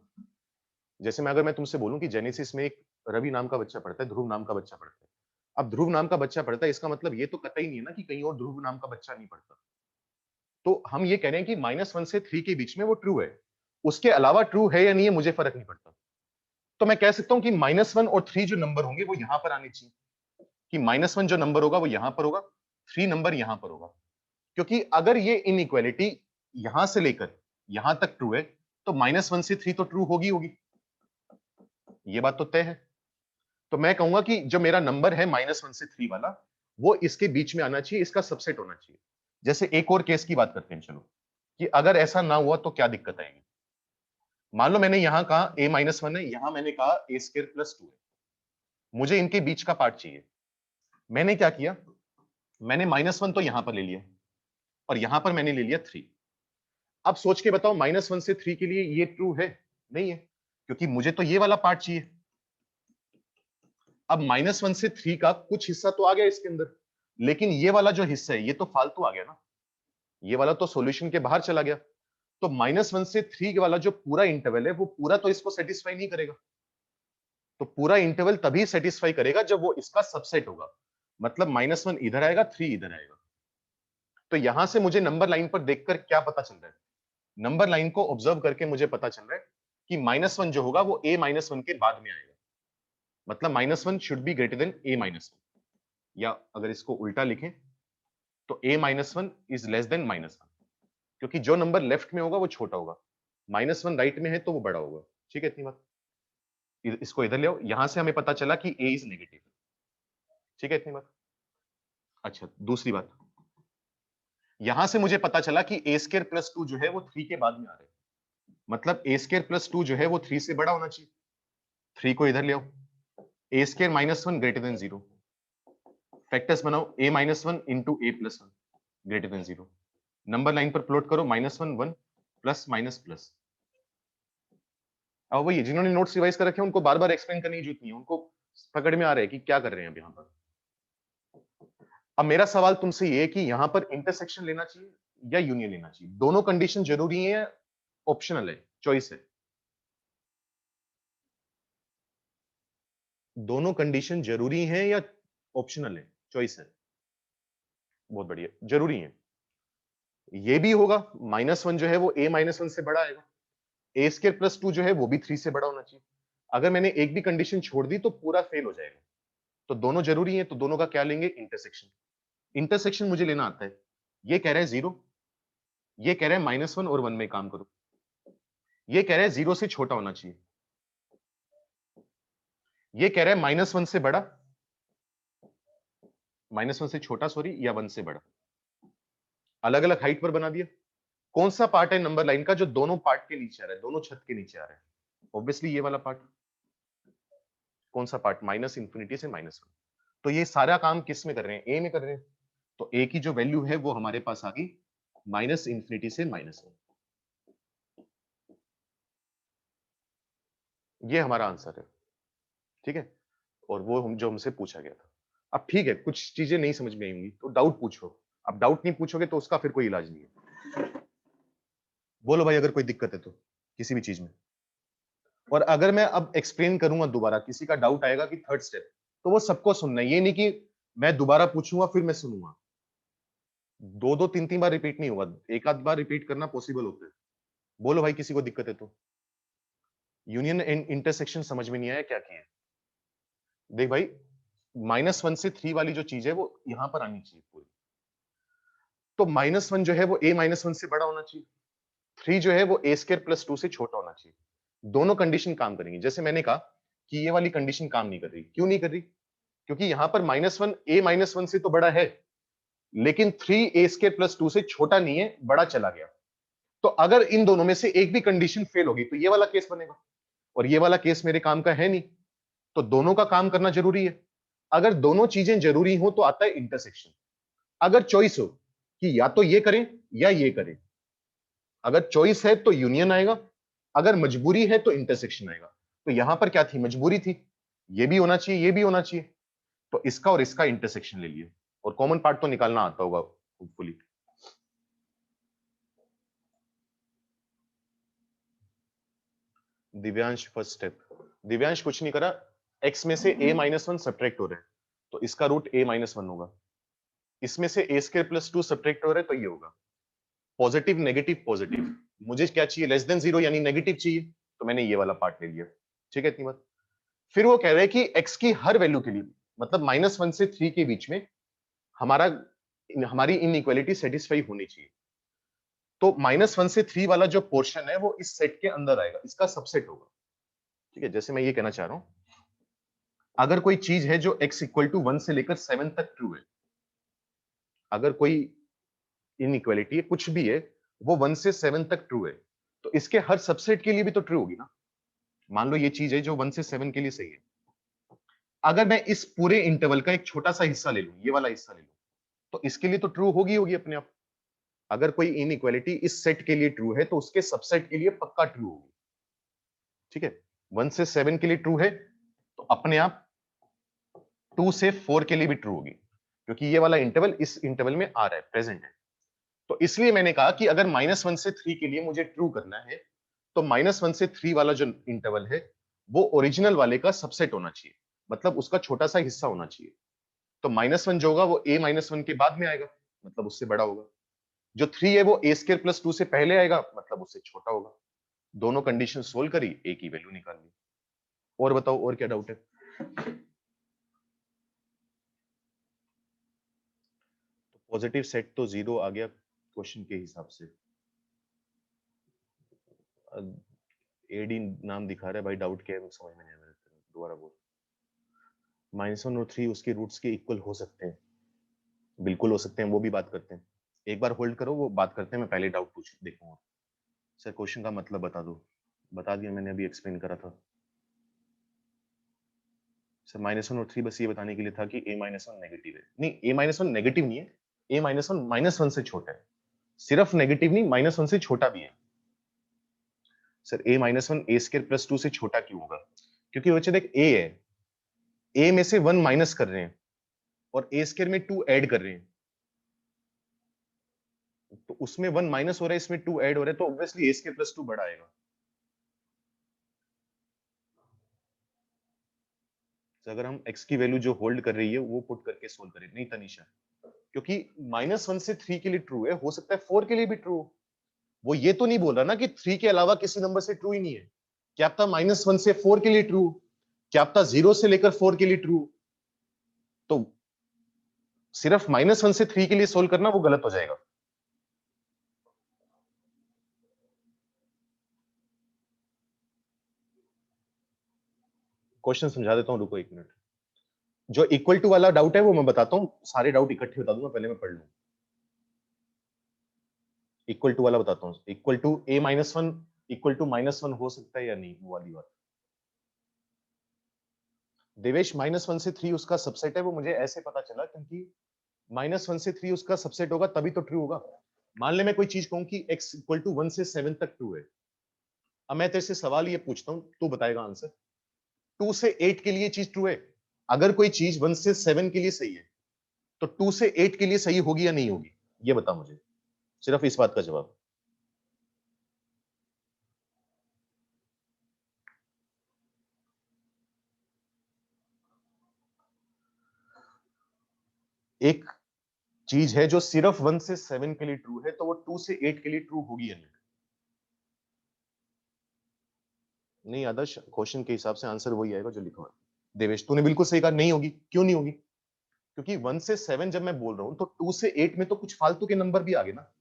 Speaker 2: जैसे मैं अगर मैं तुमसे बोलूं कि जेनेसिस में एक रवि नाम का बच्चा पढ़ता है, ध्रुव नाम का बच्चा पढ़ता है। अब ध्रुव नाम का बच्चा पढ़ता है, इसका मतलब ये तो कतई नहीं है ना कि कहीं और ध्रुव नाम का बच्चा नहीं पढ़ता। तो हम ये कह रहे हैं कि -1 से 3 के बीच में वो ट्रू है। उसके अलावा ट्रू है या नहीं है मुझे फर्क नहीं पड़ता। तो मैं कह सकता हूं कि -1 और 3 जो नंबर होंगे वो यहां पर आने चाहिए, कि -1 जो नंबर होगा वो यहां पर होगा, 3 नंबर यहां पर होगा। क्योंकि अगर ये इनइक्वालिटी यहां से लेकर यहां तक ट्रू है, तो -1 से 3 तो ट्रू होगी। ये बात तो तय है। तो मैं कहूंगा कि जो मेरा नंबर है -1 से 3 वाला, वो इसके बीच में आना चाहिए, इसका सबसेट होना चाहिए। जैसे एक और केस की बात करते हैं चलो, कि अगर ऐसा ना हुआ तो क्या दिक्कत आएगी। मान लो मैंने यहां कहा a -1 है, यहां मैंने कहा a² + 2 है। मुझे इनके बीच का पार्ट चाहिए। मैंने क्या किया? मैंने -1 तो यहां पर ले लिया और यहां पर मैंने ले लिया 3। अब सोच के बताओ, -1 से 3 के लिए ये ट्रू है? नहीं है, क्योंकि मुझे तो ये वाला पार्ट चाहिए। अब -1 से 3 का कुछ हिस्सा तो आ गया इसके अंदर, लेकिन ये वाला जो हिस्सा है ये तो फालतू आ गया ना, ये वाला तो सॉल्यूशन के बाहर चला गया। तो -1 से 3 वाला जो पूरा इंटरवल है वो पूरा तो इसको सेटिस्फाई नहीं करेगा। तो पूरा इंटरवल तभी सेटिस्फाई करेगा जब वो इसका सबसेट होगा। मतलब -1 इधर आएगा, 3 इधर आएगा। तो यहां से मुझे नंबर लाइन पर देखकर क्या पता चल रहा है? नंबर लाइन को ऑब्जर्व करके मुझे पता चल रहा है कि -1 जो होगा वो a -1 के बाद में आएगा। मतलब -1 should be greater than a -1, या अगर इसको उल्टा लिखें तो a -1 इज लेस देन -1, क्योंकि जो नंबर लेफ्ट में होगा वो छोटा होगा, -1 राइट में है तो वो बड़ा होगा। ठीक है इतनी बात। इसको इधर ले आओ, यहां से हमें पता चला कि a इज नेगेटिव। ठीक है इतनी बात। अच्छा दूसरी बात, यहां से मुझे पता चला कि a² + 2 जो है वो 3 के बाद में आ रहा है। मतलब a² + 2 जो है वो 3 से बड़ा होना चाहिए। 3 को इधर ले आओ, a² -1 ग्रेटर देन 0। फैक्टर्स बनाओ, a -1 into a + 1 greater than 0। Number line पर प्लॉट करो, -1 1 प्लस माइनस प्लस। अब वही जिन्होंने नोट्स रिवाइज कर रखे हैं उनको बार बार एक्सप्लेन करने की जरूरत नहीं है, उनको पकड़ में आ रहा है कि क्या कर रहे हैं अब यहाँ पर। अब मेरा सवाल तुमसे ये है कि यहाँ पर इंटरसेक्शन लेना चाहिए या यूनियन लेना चाहिए? दोनों कंडीशन जरूरी है, ऑप्शनल है, चॉइस है? दोनों कंडीशन जरूरी है या ऑप्शनल है, चॉइस है? बहुत बढ़िया, जरूरी है। ये भी होगा, -1 जो है वो a -1 से बड़ा आएगा, a² + 2 जो है वो भी 3 से बड़ा होना चाहिए। अगर मैंने एक भी कंडीशन छोड़ दी तो पूरा फेल हो जाएगा। तो दोनों जरूरी है, तो दोनों का क्या लेंगे? इंटरसेक्शन। इंटरसेक्शन मुझे लेना आता है। ये कह रहा है 0, ये कह रहा है -1 और 1 में काम करो, ये कह रहा है 0 से छोटा होना चाहिए, ये कह रहा है -1 से बड़ा, -1 से छोटा सॉरी, या 1 से बड़ा। अलग अलग हाइट पर बना दिया। कौन सा पार्ट है नंबर लाइन का जो दोनों पार्ट के नीचे आ रहा है, दोनों छत के नीचे आ रहा है? ऑब्वियसली ये वाला पार्ट। कौन सा पार्ट? -∞ से -1। तो ये सारा काम किस में कर रहे हैं? ए में कर रहे हैं। तो ए की जो वैल्यू है वो हमारे पास आ गई -∞ से -1। ये हमारा आंसर है, ठीक है। और वो हम जो हमसे पूछा गया था। अब ठीक है, कुछ चीजें नहीं समझ में आई होंगी तो डाउट पूछो। अब डाउट नहीं पूछोगे तो उसका फिर कोई इलाज नहीं है। बोलो भाई अगर कोई दिक्कत है तो किसी भी चीज में। और अगर मैं अब एक्सप्लेन करूंगा दोबारा, किसी का डाउट आएगा कि थर्ड स्टेप, तो वो सबको सुनना है। ये नहीं कि मैं दोबारा पूछूंगा फिर मैं सुनूंगा। दो दो तीन तीन बार रिपीट नहीं होगा, एक आध बार रिपीट करना पॉसिबल होता है। बोलो भाई किसी को दिक्कत है तो। यूनियन एंड इंटरसेक्शन समझ में नहीं आया क्या किया? देख भाई, -1 से 3 वाली जो चीज है वो यहां पर आनी चाहिए पूरी। तो -1 जो है वो a-1 से बड़ा होना चाहिए, 3 जो है वो a² + 2 से छोटा होना चाहिए। दोनों कंडीशन काम करेंगी। जैसे मैंने कहा कि ये वाली कंडीशन काम नहीं कर रही। क्यों नहीं कर रही? क्योंकि यहां पर -1 a-1 से तो बड़ा है, लेकिन 3 a² + 2 से छोटा नहीं है, बड़ा चला गया। तो अगर इन दोनों में से एक भी कंडीशन फेल होगी तो ये वाला केस बनेगा, और ये वाला केस मेरे काम का है नहीं। तो दोनों का काम करना जरूरी है। अगर दोनों चीजें जरूरी हो तो आता है इंटरसेक्शन। अगर चॉइस हो कि या तो ये करें या ये करें, अगर चॉइस है तो यूनियन आएगा, अगर मजबूरी है तो इंटरसेक्शन आएगा। तो यहां पर क्या थी? मजबूरी थी। ये भी होना चाहिए, ये भी होना चाहिए। तो इसका और इसका इंटरसेक्शन ले लिए, और कॉमन पार्ट तो निकालना आता होगा hopefully. Divyansh first step. Divyansh कुछ नहीं करा, x में से a-1 सब्ट्रैक्ट हो रहा है तो इसका रूट a-1 होगा। इसमें से a² + 2 सब्ट्रैक्ट हो रहा है तो ये होगा। पॉजिटिव नेगेटिव पॉजिटिव, मुझे क्या चाहिए? लेस देन 0 यानी नेगेटिव चाहिए, तो मैंने ये वाला पार्ट ले लिया। ठीक है, इतनी बात। फिर वो कह रहे हैं कि x की हर वैल्यू के लिए, मतलब -1 से 3 के बीच में हमारा हमारी इनइक्वालिटी सेटिस्फाई होनी चाहिए। तो -1 से 3 वाला जो पोर्शन है वो इस सेट के अंदर आएगा, इसका सबसेट होगा। ठीक है, जैसे मैं ये कहना चाह रहा हूं, अगर कोई चीज है जो x = 1 से लेकर 7 तक ट्रू है, अगर कोई इनइक्वालिटी है, कुछ भी है, वो 1 से 7 तक ट्रू है, तो इसके हर सबसेट के लिए भी तो ट्रू होगी ना। मान लो ये चीज है जो 1 से 7 के लिए सही है। अगर मैं इस पूरे इंटरवल का एक छोटा सा हिस्सा ले लूं, ये वाला हिस्सा ले लूं, तो इसके लिए तो ट्रू होगी होगी अपने आप। अगर कोई इनइक्वालिटी इस सेट के लिए ट्रू है तो उसके सबसेट के लिए पक्का ट्रू होगी। ठीक है, 1 से 7 के लिए ट्रू है तो अपने आप 2 से 4 के लिए भी ट्रू होगी, क्योंकि ये वाला इंटरवल इस इंटरवल में आ रहा है, प्रेजेंट है। तो इसलिए मैंने कहा कि अगर -1 से 3 के लिए मुझे ट्रू करना है, तो -1 से 3 वाला जो इंटरवल है वो ओरिजिनल वाले का सबसेट होना चाहिए, मतलब उसका छोटा सा हिस्सा होना चाहिए। तो -1 जो होगा वो a-1 के बाद में आएगा, मतलब उससे बड़ा होगा। जो 3 है वो a² + 2 से पहले आएगा, मतलब उससे छोटा होगा। दोनों कंडीशन सोल्व करी, a की वैल्यू निकाल ली। और बताओ, और क्या डाउट है? तो पॉजिटिव सेट तो 0 आ गया क्वेश्चन के हिसाब से। एडी नाम दिखा रहा है भाई, डाउट क्या है समझ में नहीं आ रहा है, दोबारा बोल। -1 और 3 उसके रूट्स के इक्वल हो सकते हैं, बिल्कुल हो सकते हैं, वो भी बात करते हैं। एक बार होल्ड करो, वो बात करते हैं, मैं पहले डाउट पूछ देखूंगा। सर क्वेश्चन का मतलब बता दो। बता दिया मैंने, अभी एक्सप्लेन करा था। सर -1 और 3 बस ये बताने के लिए था कि a-1 नेगेटिव है। नहीं, a-1 नेगेटिव नहीं है, a-1 -1 से छोटा है। सिर्फ नेगेटिव नहीं, -1 से छोटा भी है। सर a-1 a² + 2 से छोटा क्यों होगा? क्योंकि बच्चे देख, a है, a में से 1 माइनस कर रहे हैं और a² में 2 ऐड कर रहे हैं, तो उसमें 1 माइनस हो रहा है, इसमें 2 ऐड हो रहा है, तो ऑब्वियसली a² + 2 बड़ा आएगा। तो अगर हम x की वैल्यू जो होल्ड कर रही है वो पुट करके सोल्व करें। नहीं तनिषा, क्योंकि -1 से 3 के लिए ट्रू है, हो सकता है 4 के लिए भी ट्रू हो। वो ये तो नहीं बोल रहा ना कि 3 के अलावा किसी नंबर से ट्रू ही नहीं है। क्या पता -1 से 4 के लिए ट्रू, क्या पता 0 से लेकर 4 के लिए ट्रू। तो सिर्फ -1 से 3 के लिए सोल्व करना वो गलत हो जाएगा। क्वेश्चन समझा देता हूं, रुको 1 मिनट। जो इक्वल टू वाला डाउट है वो मैं बताता हूं, सारे डाउट इकट्ठे बता दूंगा, पहले मैं पढ़ लूं। इक्वल टू वाला बताता हूं, equal to a-1 equal to -1 हो सकता है या नहीं, वो वाली बात। देवेश, -1 से 3 उसका सबसेट है, वो मुझे ऐसे पता चला क्योंकि -1 से 3 उसका सबसेट होगा तभी तो ट्रू होगा। मान ले मैं कोई चीज कहूं कि x = 1 से 7 तक ट्रू है, अब मैं तेरे से सवाल ये पूछता हूं, तू बताएगा आंसर। 2 से 8 के लिए चीज ट्रू है। अगर कोई चीज 1 से 7 के लिए सही है तो 2 से 8 के लिए सही होगी या नहीं होगी, ये बता मुझे, सिर्फ इस बात का जवाब। एक चीज है जो सिर्फ 1 से 7 के लिए ट्रू है, तो वो 2 से 8 के लिए ट्रू होगी या नहीं? नहीं आदर्श, क्वेश्चन के हिसाब से आंसर वही आएगा जो लिखा हुआ है। देवेश तूने बिल्कुल सही कहा, नहीं होगी। क्यों नहीं होगी? क्योंकि 1 से 7 जब मैं बोल रहा हूं तो 2 से 8 में तो कुछ फालतू के नंबर भी आ गए ना,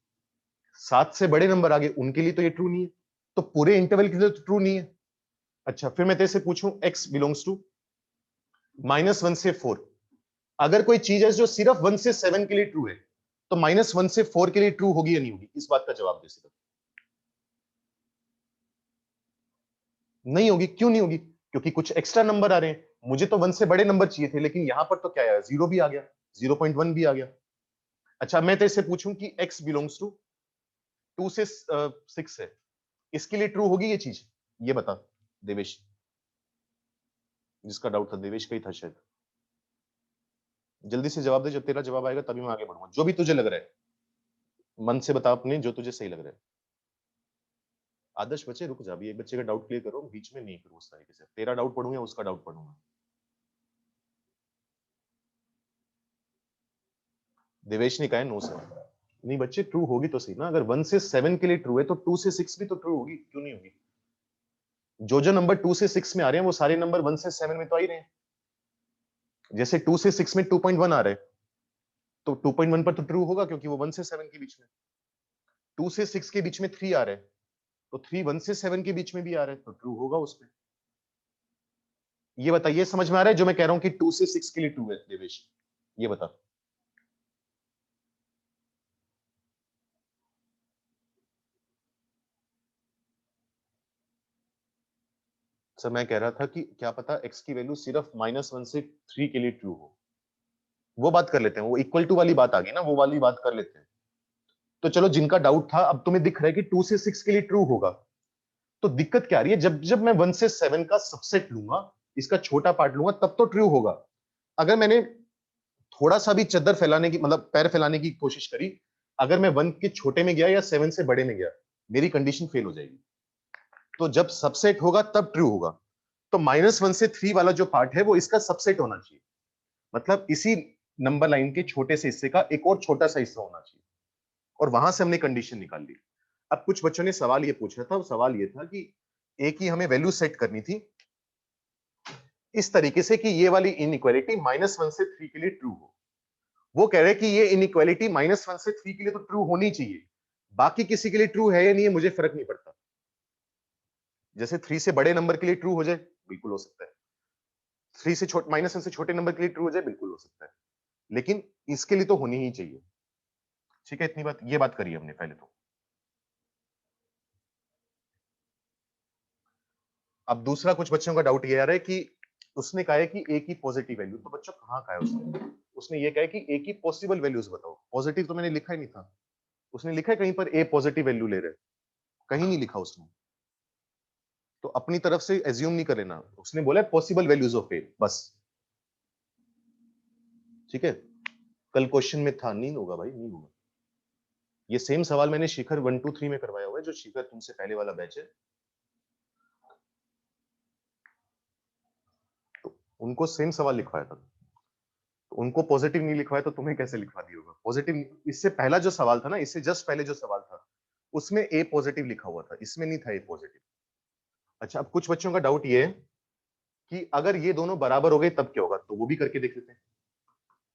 Speaker 2: 7 से बड़े नंबर आ गए, उनके लिए तो ये ट्रू नहीं है, तो पूरे इंटरवल के लिए तो ट्रू नहीं है। अच्छा, फिर मैं तेरे से पूछूं, x बिलोंग्स टू -1 से 4, अगर कोई चीज है जो सिर्फ 1 से 7 के लिए ट्रू है तो -1 से 4 के लिए ट्रू होगी या नहीं होगी, इस बात का जवाब दे सिर्फ। नहीं होगी। क्यों नहीं होगी? क्योंकि कुछ एक्स्ट्रा नंबर आ रहे हैं। मुझे तो 1 से बड़े नंबर चाहिए थे, लेकिन यहां पर तो क्या आया, 0 भी आ गया, 0.1 भी आ गया। अच्छा, मैं तेरे से पूछूं कि x बिलोंग्स टू 2 से 6 है, इसके लिए ट्रू होगी ये चीज, ये बता देवेश। जिसका डाउट था देवेश का ही था शायद। जल्दी से जवाब दे, जब तेरा जवाब आएगा तभी मैं आगे बढ़ूंगा। जो भी तुझे लग रहा है मन से बता अपने, जो तुझे सही लग रहा है। आदर्श बच्चे रुक जा, अभी एक बच्चे का डाउट क्लियर करो, बीच में नहीं करो उस तरीके से। तेरा डाउट पढ़ूंगा, उसका डाउट पढ़ूंगा। देवेश ने कहा है 9 से। नहीं बच्चे, ट्रू होगी तो सही ना। अगर 1 से 7 के लिए ट्रू है तो 2 से 6 भी तो ट्रू होगी, क्यों नहीं होगी? जो जो नंबर 2 से 6 में आ रहे हैं वो सारे नंबर 1 से 7 में तो आ ही रहे हैं। जैसे 2 से 6 में 2.1 आ रहे हैं, तो 2.1 पर तो ट्रू होगा क्योंकि वो 1 से 7 के बीच में। 2 से 6 के बीच में 3 आ रहे हैं, तो 3 1 से 7 के बीच में भी आ रहे हैं, तो ट्रू होगा उसमें। ये बताइए, समझ में आ रहा है जो मैं कह रहा हूं कि 2 से 6 के लिए ट्रू है देवेश? ये बता। सर मैं कह रहा था कि क्या पता x की वैल्यू सिर्फ -1 से 3 के लिए ट्रू हो। वो बात कर लेते हैं, वो इक्वल टू वाली बात आ गई ना, वो वाली बात कर लेते हैं। तो चलो, जिनका डाउट था, अब तुम्हें दिख रहा है कि 2 से 6 के लिए ट्रू होगा, तो दिक्कत क्या आ रही है? जब जब मैं 1 से 7 का सबसेट लूंगा, इसका छोटा पार्ट लूंगा, तब तो ट्रू होगा। अगर मैंने थोड़ा सा भी चद्दर फैलाने की, मतलब पैर फैलाने की कोशिश करी, अगर मैं 1 के छोटे में गया या 7 से बड़े में गया, मेरी कंडीशन फेल हो जाएगी। तो जब सबसेट होगा तब ट्रू होगा। तो -1 से 3 वाला जो पार्ट है वो इसका सबसेट होना चाहिए, मतलब इसी नंबर लाइन के छोटे से हिस्से का एक और छोटा सा हिस्सा होना चाहिए, और वहां से हमने कंडीशन निकाल ली। अब कुछ बच्चों ने सवाल ये पूछा था, सवाल ये था कि एक ही हमें वैल्यू सेट करनी थी इस तरीके से कि ये वाली इनइक्वालिटी -1 से 3 के लिए ट्रू हो। वो कह रहे हैं कि ये इनइक्वालिटी -1 से 3 के लिए तो ट्रू होनी चाहिए, बाकी किसी के लिए ट्रू है या नहीं है मुझे फर्क नहीं पड़ता। जैसे 3 से बड़े नंबर के लिए ट्रू हो जाए, बिल्कुल हो सकता है। 3 से छोटे, -1 से छोटे नंबर के लिए ट्रू हो जाए, बिल्कुल हो सकता है, लेकिन इसके लिए तो होनी ही चाहिए। ठीक है, इतनी बात, ये बात करी हमने पहले तो। अब दूसरा कुछ बच्चों का डाउट ये आ रहा है कि उसने कहा है कि ए की पॉजिटिव वैल्यू, तो बच्चों कहां कहा है उसने ये कहा है कि ए की पॉसिबल वैल्यूज बताओ। पॉजिटिव तो मैंने लिखा ही नहीं था। उसने लिखा है कहीं पर ए पॉजिटिव वैल्यू ले रहे हैं? कहीं नहीं लिखा उसने। तो अपनी तरफ से एज्यूम नहीं कर लेना, उसने बोला है पॉसिबल वैल्यूज ऑफ ए, बस। ठीक है, कल क्वेश्चन में था, नहीं होगा भाई, नहीं होगा। ये सेम सवाल मैंने शिखर 1 2 3 में करवाया हुआ है, जो शिखर तुमसे पहले वाला बैच है, तो उनको सेम सवाल लिखवाया था। तो उनको पॉजिटिव नहीं लिखवाया तो तुम्हें कैसे लिखवा दिया होगा पॉजिटिव? इससे पहला जो सवाल था ना, इससे जस्ट पहले जो सवाल था, उसमें ए पॉजिटिव लिखा हुआ था, इसमें नहीं था ए पॉजिटिव। अच्छा, अब कुछ बच्चों का डाउट ये है कि अगर ये दोनों बराबर हो गए तब क्या होगा, तो वो भी करके देख लेते हैं।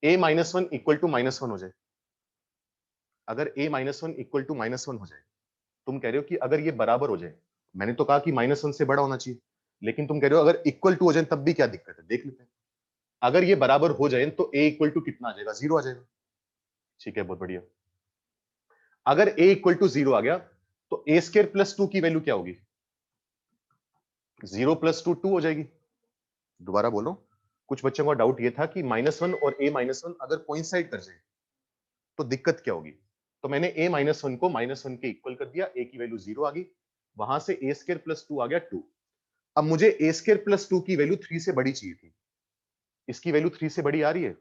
Speaker 2: a -1 इक्वल टू -1 हो जाए, अगर a -1 इक्वल टू -1 हो जाए, तुम कह रहे हो कि अगर ये बराबर हो जाए, मैंने तो कहा कि -1 से बड़ा होना चाहिए, लेकिन तुम कह रहे हो अगर इक्वल टू हो जाए तब भी क्या दिक्कत है, देख लेते हैं। अगर ये बराबर हो जाए तो a इक्वल टू कितना आ जाएगा, 0 आ जाएगा। ठीक है, बहुत बढ़िया। अगर a इक्वल टू 0 आ गया तो a स्क्वायर प्लस 2 की वैल्यू क्या होगी? 0 प्लस 2 2 हो जाएगी। दोबारा बोलो, कुछ बच्चों का डाउट ये था कि -1 और a -1 अगर कोइंसाइड कर जाए तो दिक्कत क्या होगी? तो मैंने a -1 को -1 के इक्वल कर दिया, a की वैल्यू 0 आ गई। वहां से a स्क्वायर प्लस 2 आ गया 2। अब मुझे a स्क्वायर प्लस 2 की वैल्यू 3 से बड़ी चाहिए थी। इसकी वैल्यू 3 से बड़ी आ रही है?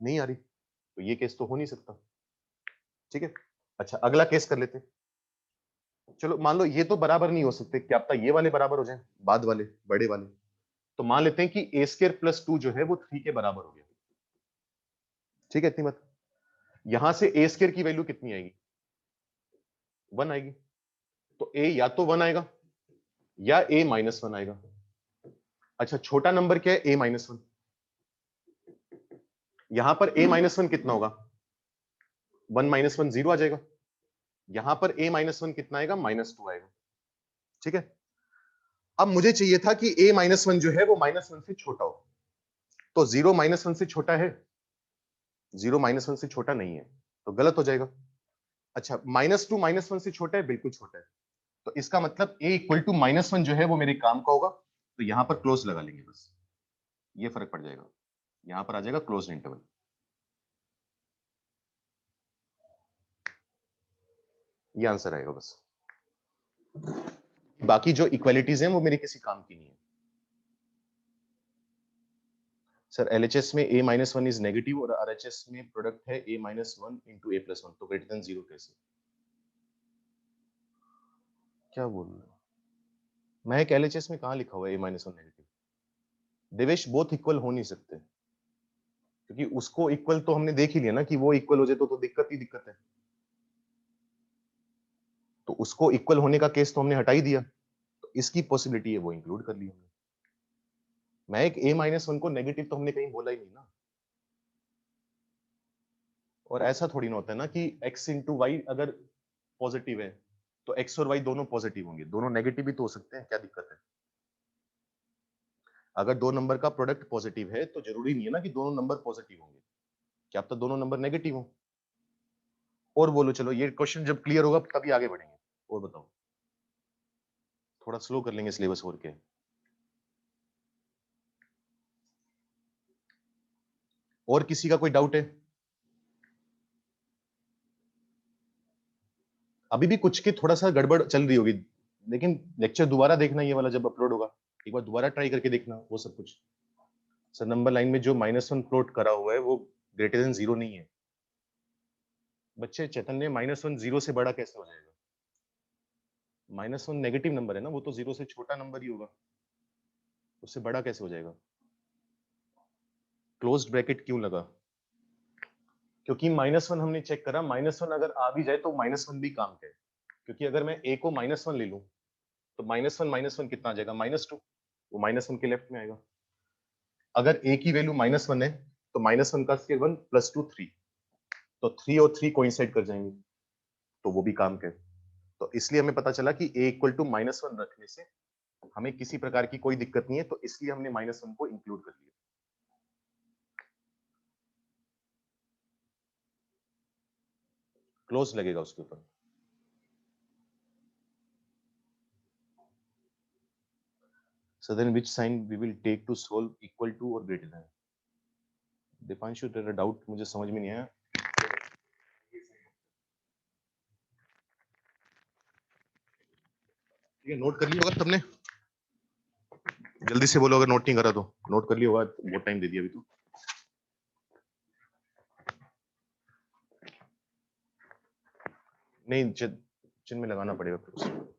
Speaker 2: नहीं आ रही। तो ये केस तो हो नहीं सकता। ठीक है। अच्छा, अगला केस कर लेते हैं। चलो मान लो ये तो बराबर नहीं हो सकते, क्या पता ये वाले बराबर हो जाए, बाद वाले, बड़े वाले। तो मान लेते हैं कि a स्क्वायर प्लस 2 जो है वो 3 के बराबर हो गया। ठीक है, इतनी बात। यहां से a स्क्वायर की वैल्यू कितनी आएगी? 1 आएगी। तो a या तो 1 आएगा या a माइनस 1 आएगा। अच्छा, छोटा नंबर क्या है? a minus 1। यहां पर a माइनस 1 कितना होगा? 1 माइनस 1 0 आ जाएगा। यहां पर a माइनस 1 कितना आएगा? माइनस 2 आएगा। ठीक है। अब मुझे चाहिए था कि a माइनस 1 जो है वो माइनस 1 से छोटा हो। तो 0 माइनस 1 से छोटा है? 0 माइनस 1 से छोटा नहीं है, तो गलत हो जाएगा। अच्छा, माइनस 2 माइनस 1 से छोटा है? बिल्कुल छोटा है। तो इसका मतलब a इक्वल टू माइनस 1 जो है वो मेरे काम का होगा। तो यहां पर क्लोज लगा लेंगे बस, ये फर्क पड़ जाएगा। यहां पर आ जाएगा क्लोज इंटरवल। ये आंसर आएगा बस। बाकी जो इक्वालिटीज हैं वो मेरे किसी काम की नहीं है। सर एलएचएस में a माइनस 1 इज नेगेटिव और आरएचएस में प्रोडक्ट है a minus 1 into a plus 1, तो ग्रेटर देन 0 कैसे? क्या बोल रहे हो? मैं एक एलएचएस में कहां लिखा हुआ है a minus 1 negative? Devesh, both equal हो नहीं सकते, क्योंकि उसको इक्वल तो हमने देख ही लिया ना कि वो इक्वल हो जाए तो दिक्कत ही दिक्कत है। तो उसको इक्वल होने का केस तो हमने हटा ही दिया, तो इसकी पॉसिबिलिटी है वो इंक्लूड कर ली हमने। मैं एक a माइनस 1 को नेगेटिव तो हमने कहीं बोला ही नहीं ना। और ऐसा थोड़ी ना होता है ना कि x इंटू वाई अगर पॉजिटिव है तो x और y दोनों पॉजिटिव होंगे, दोनों नेगेटिव भी तो हो सकते हैं, क्या दिक्कत है? अगर दो नंबर का प्रोडक्ट पॉजिटिव है तो जरूरी नहीं है ना कि दोनों नंबर पॉजिटिव होंगे, क्या अब तक दोनों नंबर नेगेटिव हो। और बोलो, चलो ये क्वेश्चन जब क्लियर होगा तभी आगे बढ़ेंगे। और बताओ, थोड़ा स्लो कर लेंगे सिलेबस और के। और किसी का कोई डाउट है? अभी भी कुछ की थोड़ा सा गड़बड़ चल रही होगी, लेकिन लेक्चर दोबारा देखना ये वाला जब अपलोड होगा, एक बार दोबारा ट्राई करके देखना वो सब कुछ। सर नंबर लाइन में जो -1 प्लॉट करा हुआ है वो ग्रेटर देन 0 नहीं है। बच्चे, चैतन्य -1 0 से बड़ा कैसे हो जाएगा? -1 नेगेटिव नंबर है ना, वो तो 0 से छोटा नंबर ही होगा, उससे बड़ा कैसे हो जाएगा? क्लोज्ड ब्रैकेट क्यों लगा? क्योंकि -1 हमने चेक करा, -1 अगर आ भी जाए तो -1 भी काम का है, क्योंकि अगर मैं a को -1 ले लूं तो -1 कितना आ जाएगा? -2, वो -1 के लेफ्ट में आएगा। अगर a की वैल्यू -1 है तो -1 का स्क्वायर 1 प्लस 2 3, तो 3 और 3 कोइंसाइड कर जाएंगे, तो वो भी काम का है। तो इसलिए हमें पता चला कि a इक्वल टू -1 रखने से हमें किसी प्रकार की कोई दिक्कत नहीं है, तो इसलिए हमने -1 को इंक्लूड कर लिया। क्लोज लगेगा उसके ऊपर। So then which sign we will take to solve equal to or greater than? Deepanshu, तेरा डाउट मुझे समझ में नहीं आया। ठीक है, नोट कर लिया होगा तुमने, जल्दी से बोलो अगर नोट नहीं करा तो। नोट कर लिया होगा, बहुत टाइम दे दिया अभी तो। नहीं, चिन्ह में लगाना पड़ेगा फिर उसको।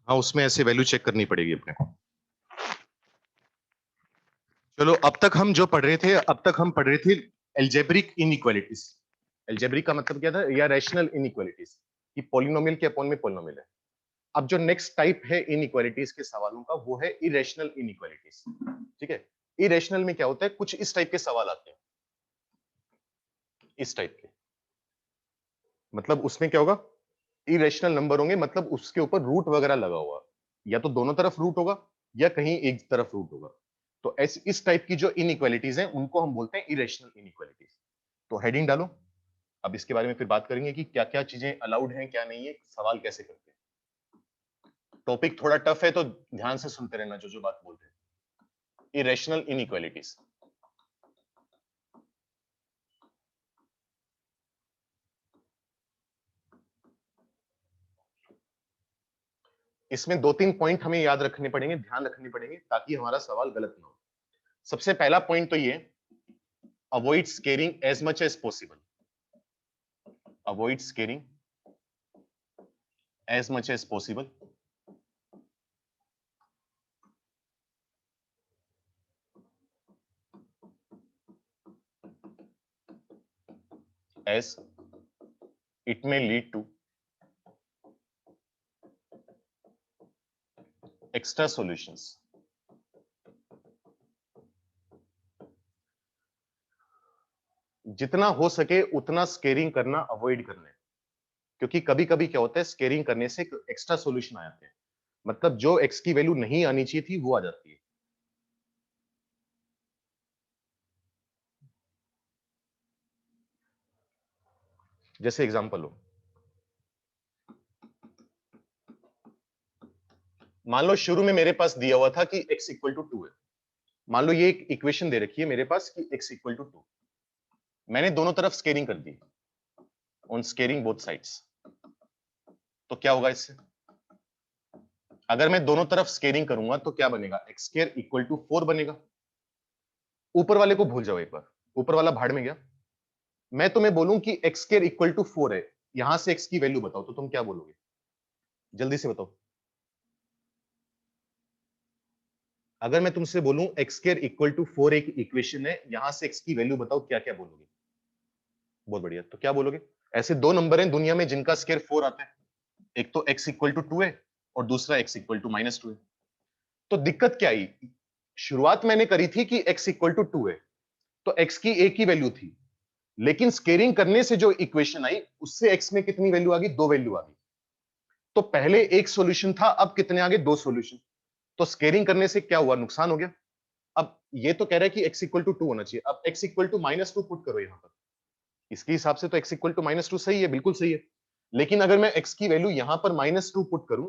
Speaker 2: हाँ, उसमें ऐसे वैल्यू चेक करनी पड़ेगी अपने को। चलो, अब तक हम जो पढ़ रहे थे, अब तक हम पढ़ रहे थे एल्जेब्रिक इनइक्वालिटीज। एल्जेब्रिक का मतलब क्या था? या रैशनल इनइक्वालिटीज, कि पॉलिनोमियल के अपॉन में पॉलिनोमियल है। अब जो नेक्स्ट टाइप है इनइक्वालिटीज के सवालों का वो है इरेशनल इनइक्वालिटीज। ठीक है, इरेशनल में क्या होता है? कुछ इस टाइप के सवाल आते हैं, इस टाइप के। मतलब उसमें क्या होगा? इरेशनल नंबर होंगे, मतलब उसके ऊपर रूट वगैरह लगा हुआ, या तो दोनों तरफ रूट होगा या कहीं एक तरफ रूट होगा। तो ऐसी इस टाइप की जो इनइक्वालिटीज हैं उनको हम बोलते हैं इरेशनल इनइक्वालिटीज। तो हेडिंग डालो, अब इसके बारे में फिर बात करेंगे कि क्या क्या चीजें अलाउड हैं, क्या नहीं है, सवाल कैसे करते हैं। टॉपिक थोड़ा टफ है तो ध्यान से सुनते रहना जो बात बोल रहे हैं। इरेशनल इनइक्वालिटीज, इसमें 2-3 पॉइंट हमें याद रखने पड़ेंगे, ध्यान रखने पड़ेंगे ताकि हमारा सवाल गलत ना हो। सबसे पहला पॉइंट तो ये, avoid squaring as much as possible, avoid squaring as much as possible. as it may lead to extra solutions. जितना हो सके उतना स्केरिंग करना अवॉइड करना है, क्योंकि कभी कभी क्या होता है, स्केरिंग करने से एक्स्ट्रा सॉल्यूशन आ जाते हैं, मतलब जो एक्स की वैल्यू नहीं आनी चाहिए थी वो आ जाती है। जैसे एग्जांपल हो, मान लो शुरू में मेरे पास दिया हुआ था कि x इक्वल टू 2 है। मान लो ये एक इक्वेशन दे रखी है मेरे पास कि x इक्वल टू 2, मैंने दोनों तरफ स्केरिंग कर दी, ऑन स्केरिंग बोथ साइड्स, तो क्या होगा इससे? अगर मैं दोनों तरफ स्केरिंग करूंगा तो क्या बनेगा, एक्स स्क्वायर इक्वल टू 4 बनेगा। ऊपर वाले को भूल जाओ एक बार, ऊपर वाला भाड़ में गया। मैं तुम्हें बोलूं कि एक्स स्क्वायर इक्वल टू 4 है, यहां से एक्स की वैल्यू बताओ, तो तुम क्या बोलोगे? जल्दी से बताओ। अगर मैं तुमसे बोलूं एक्स स्क्वायर इक्वल टू 4 एक इक्वेशन है, यहां से एक्स की वैल्यू बताओ, क्या क्या बोलोगे? बहुत बढ़िया, तो क्या बोलोगे? ऐसे दो नंबर हैं दुनिया में जिनका स्क्वायर 4 आता है, एक तो एक्स इक्वल टू 2 है और दूसरा एक्स इक्वल टू -2 है। तो दिक्कत क्या आई? शुरुआत मैंने करी थी कि एक्स इक्वल टू 2 है, तो एक्स की एक ही वैल्यू थी, लेकिन स्केलिंग करने से जो इक्वेशन आई उससे एक्स में कितनी वैल्यू आ गई, 2 वैल्यू आ गई। तो पहले एक सॉल्यूशन था, अब कितने आ गए, 2 सॉल्यूशन। तो स्केलिंग करने से क्या हुआ, नुकसान हो गया। अब ये तो कह रहा है कि x इक्वल टू 2 होना चाहिए, अब x इक्वल टू -2 पुट करो यहां पर, इसके हिसाब से तो x इक्वल टू -2 सही है, बिल्कुल सही है। लेकिन अगर मैं x की वैल्यू यहां पर -2 पुट करूं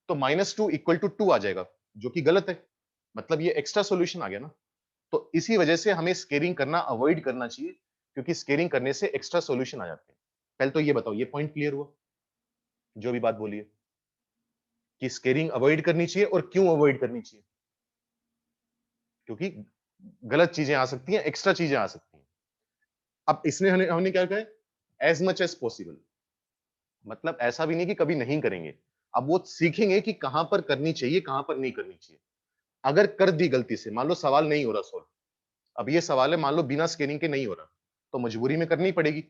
Speaker 2: तो -2 इक्वल टू 2 आ जाएगा, जो कि गलत है, मतलब ये एक्स्ट्रा सॉल्यूशन आ गया ना। तो इसी वजह से हमें स्केलिंग करना अवॉइड करना चाहिए, क्योंकि स्केलिंग करने से एक्स्ट्रा सॉल्यूशन आ जाते हैं। पहले तो ये बताओ, ये पॉइंट क्लियर हुआ जो भी बात बोली है, कि स्केलिंग अवॉइड करनी चाहिए, और क्यों अवॉइड करनी चाहिए? क्योंकि गलत चीजें आ सकती हैं, एक्स्ट्रा चीजें आ सकती हैं। अब इसने हमने हमने क्या कहा है, एज मच एज पॉसिबल, मतलब ऐसा भी नहीं कि कभी नहीं करेंगे। अब वो सीखेंगे कि कहां पर करनी चाहिए, कहां पर नहीं करनी चाहिए। अगर कर दी गलती से, मान लो सवाल नहीं हो रहा सॉल्व, अब ये सवाल है मान लो बिना स्कैनिंग के नहीं हो रहा, तो मजबूरी में करनी पड़ेगी।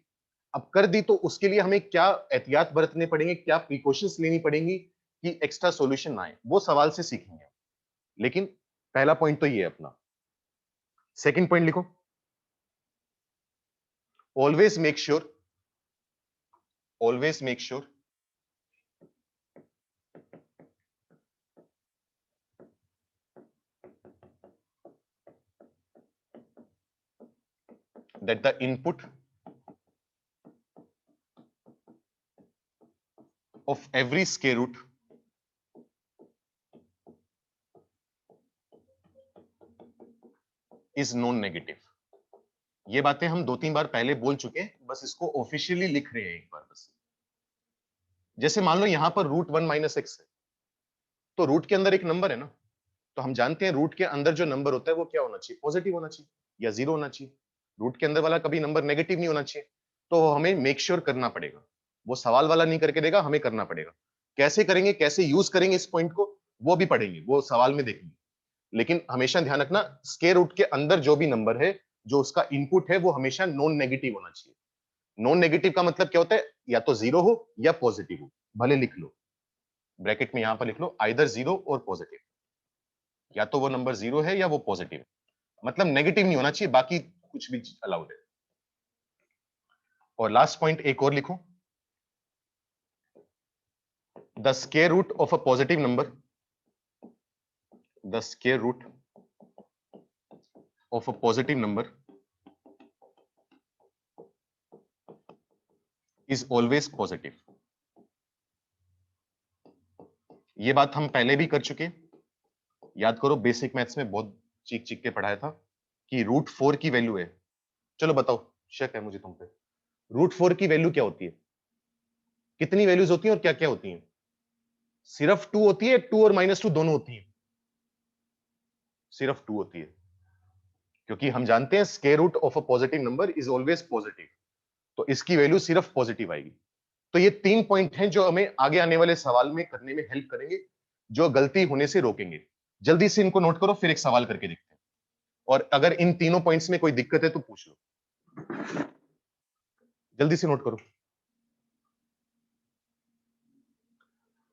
Speaker 2: अब कर दी तो उसके लिए हमें क्या एहतियात बरतने पड़ेंगे, क्या प्रिकॉशंस लेनी पड़ेंगी कि एक्स्ट्रा सॉल्यूशन ना आए, वो सवाल से सीखेंगे। लेकिन पहला पॉइंट तो ये है अपना। सेकंड पॉइंट लिखो, always make sure, always make sure that the input of every square root is non negative। ये बातें हम 2-3 बार पहले बोल चुके हैं, बस इसको ऑफिशियली लिख रहे हैं एक बार बस। जैसे मान लो यहां पर √1 - x है, तो रूट के अंदर एक नंबर है ना, तो हम जानते हैं रूट के अंदर जो नंबर होता है वो क्या होना चाहिए, पॉजिटिव होना चाहिए या 0 होना चाहिए। रूट के अंदर वाला कभी नंबर नेगेटिव नहीं होना चाहिए। तो हमें मेक श्योर करना पड़ेगा, वो सवाल वाला नहीं करके देगा, हमें करना पड़ेगा। कैसे करेंगे, कैसे यूज करेंगे इस पॉइंट को, वो भी पढ़ेंगे, वो सवाल में देखेंगे। लेकिन हमेशा ध्यान रखना, स्क्वायर रूट के अंदर जो भी नंबर है, जो उसका इनपुट है, वो हमेशा नॉन नेगेटिव होना चाहिए। नॉन नेगेटिव का मतलब क्या होता है, या तो 0 हो या पॉजिटिव हो। भले लिख लो, ब्रैकेट में यहां पर लिख लो, आइदर 0 और पॉजिटिव, या तो वो नंबर 0 है या वो पॉजिटिव है, मतलब नेगेटिव नहीं होना चाहिए, बाकी कुछ भी अलाउड है। और लास्ट पॉइंट एक और लिखो, the square root of a positive number, the square root of a positive number is always positive. ये बात हम पहले भी कर चुके हैं, याद करो बेसिक मैथ्स में बहुत चीख चीख के पढ़ाया था कि √4 की वैल्यू है। चलो बताओ, शक है मुझे तुम पे, √4 की वैल्यू क्या होती है? कितनी वैल्यूज होती हैं और क्या क्या होती हैं? सिर्फ 2 होती है, 2 और -2 दोनों होती हैं? सिर्फ 2 होती है, क्योंकि हम जानते हैं square root of a positive number is always positive, तो इसकी वैल्यू सिर्फ पॉजिटिव आएगी। तो ये 3 पॉइंट हैं जो हमें आगे आने वाले सवाल में करने में हेल्प करेंगे, जो गलती होने से रोकेंगे। जल्दी से इनको नोट करो, फिर एक सवाल करके देखते हैं, और अगर इन तीनों पॉइंट्स में कोई दिक्कत है तो पूछ लो। जल्दी से नोट करो।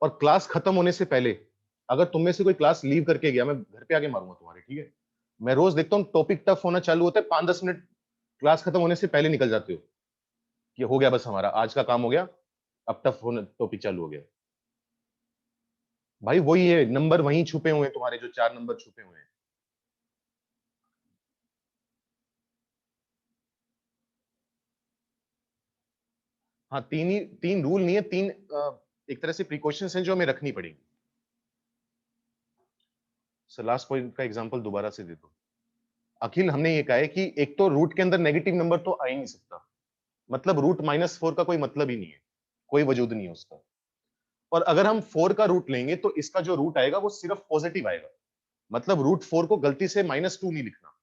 Speaker 2: और क्लास खत्म होने से पहले अगर तुम में से कोई क्लास लीव करके गया, मैं घर पे आके मारूंगा तुम्हारे, ठीक है? मैं रोज देखता हूँ टॉपिक टफ होना चालू होता है, 5-10 मिनट क्लास खत्म होने से पहले निकल जाते हो कि हो गया बस हमारा आज का काम हो गया, अब टफ होना टॉपिक चालू हो गया। भाई वही है, नंबर वहीं छुपे हुए हैं तुम्हारे, जो 4 नंबर छुपे हुए हैं। हाँ, तीन रूल नहीं है, तीन एक तरह से प्रिकॉशंस हैं जो हमें रखनी पड़ेगी। सर लास्ट पॉइंट का एग्जांपल दोबारा से दे दो। अखिल, हमने ये कहा है कि एक तो रूट के अंदर नेगेटिव नंबर तो आ ही नहीं सकता, मतलब √-4 का कोई मतलब ही नहीं है, कोई वजूद नहीं है उसका। और अगर हम 4 का रूट लेंगे तो इसका जो रूट आएगा वो सिर्फ पॉजिटिव आएगा, मतलब √4 को गलती से -2 नहीं लिखना।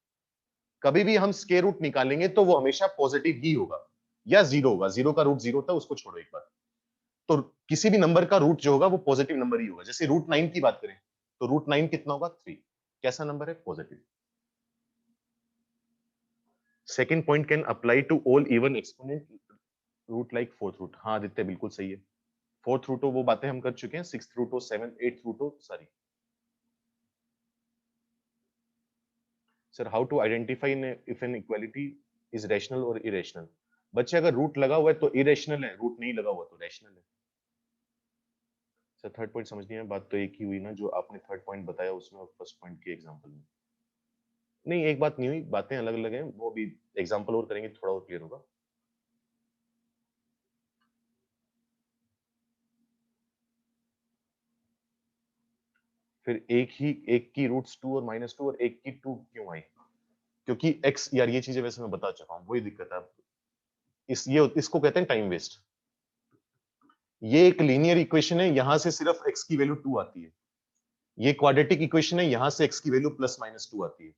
Speaker 2: कभी भी हम स्क्वायर रूट निकालेंगे तो वो हमेशा पॉजिटिव ही होगा या जीरो होगा। जीरो का रूट जीरो था, उसको छोड़ो एक बार। तो किसी भी नंबर का रूट जो होगा वो पॉजिटिव नंबर ही होगा। जैसे √9 की बात करें तो √9 कितना होगा? 3। कैसा नंबर है? Positive. Second point can apply to all even exponent root like fourth root. हाँ आदित्य, बिल्कुल सही है। फोर्थ रूट हो वो बातें हम कर चुके हैं, सिक्स्थ रूट हो, सेवंथ एट्थ रूट हो, सारी। Sir how to identify if an equality is rational और इरेशनल? बच्चे अगर रूट लगा हुआ है तो इरेशनल है, रूट नहीं लगा हुआ तो रैशनल है। सर थर्ड पॉइंट समझ नहीं है, बात तो एक ही हुई ना जो आपने थर्ड पॉइंट बताया उसमें और फर्स्ट पॉइंट के एग्जांपल में। नहीं, एक बात नहीं हुई, बातें अलग अलग हैं, वो अभी एग्जांपल और करेंगे थोड़ा और क्लियर होगा। फिर एक की रूट्स 2 और -2 और एक की 2 क्यों आई? क्योंकि x, यार ये चीजें वैसे मैं बता चुका हूं, वही दिक्कत है। इसको कहते हैं टाइम वेस्ट। ये एक लीनियर इक्वेशन है, यहां से सिर्फ x की वैल्यू 2 आती है। ये क्वाड्रेटिक इक्वेशन है, यहां से x की वैल्यू +-2 आती है।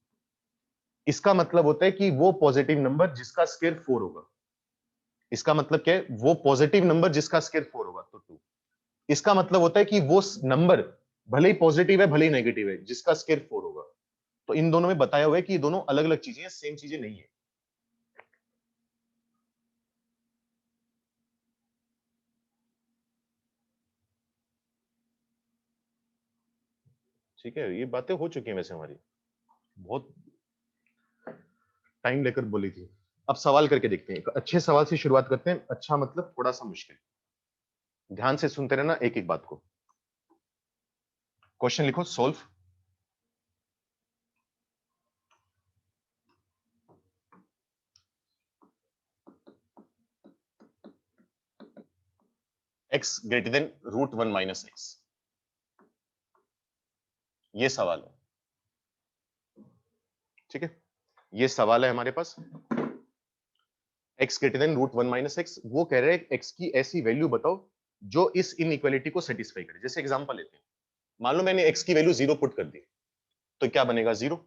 Speaker 2: इसका मतलब होता है कि वो पॉजिटिव नंबर जिसका स्क्वायर 4 होगा। इसका मतलब क्या है? वो पॉजिटिव नंबर जिसका स्क्वायर 4 होगा तो 2। इसका मतलब होता है कि वो नंबर भले ही पॉजिटिव है भले ही नेगेटिव है, जिसका स्क्वायर 4 होगा। तो इन दोनों में बताया हुआ है कि ये दोनों अलग अलग चीजें हैं, सेम चीजें नहीं है। ठीक है, ये बातें हो चुकी हैं वैसे हमारी, बहुत टाइम लेकर बोली थी। अब सवाल करके देखते हैं, एक अच्छे सवाल से शुरुआत करते हैं। अच्छा मतलब थोड़ा सा मुश्किल। ध्यान से सुनते रहना एक एक बात को। क्वेश्चन लिखो, solve x greater then √1 - x। ये सवाल है, ठीक है? ये सवाल है हमारे पास। x ग्रेटर देन √1 - x, वो कह रहे हैं x की ऐसी वैल्यू बताओ जो इस इनइक्वालिटी को सेटिस्फाई करे। जैसे एग्जांपल लेते हैं, मान लो मैंने x की वैल्यू 0 पुट कर दी, तो क्या बनेगा? 0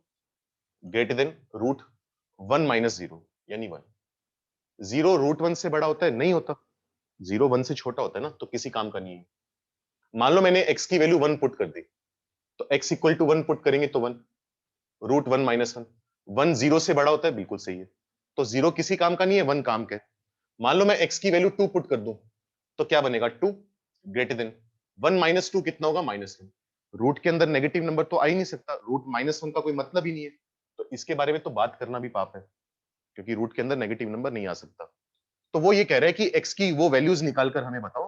Speaker 2: ग्रेटर देन √1 - 0 यानी 1। 0 √1 से बड़ा होता है? नहीं होता। 0 1 से छोटा होता है ना, तो किसी काम का नहीं है। मान लो मैंने x की वैल्यू 1 पुट कर दी, तो x इक्वल टू 1 पुट करेंगे तो 1, √1 - 1। 1 0 से बड़ा होता है? बिल्कुल सही है। तो 0 किसी काम का नहीं है, 1 काम का है। मान लो मैं x की वैल्यू 2 पुट कर दूं, तो क्या बनेगा? 2 ग्रेटर देन 1 - 2 कितना होगा? -1। रूट के अंदर नेगेटिव नंबर तो आ ही नहीं सकता, रूट -1 का कोई मतलब ही नहीं है, तो इसके बारे में तो बात करना भी पाप है, क्योंकि रूट के अंदर नेगेटिव नंबर नहीं आ सकता। तो वो ये कह रहा है कि x की वो वैल्यूज निकाल कर हमें बताओ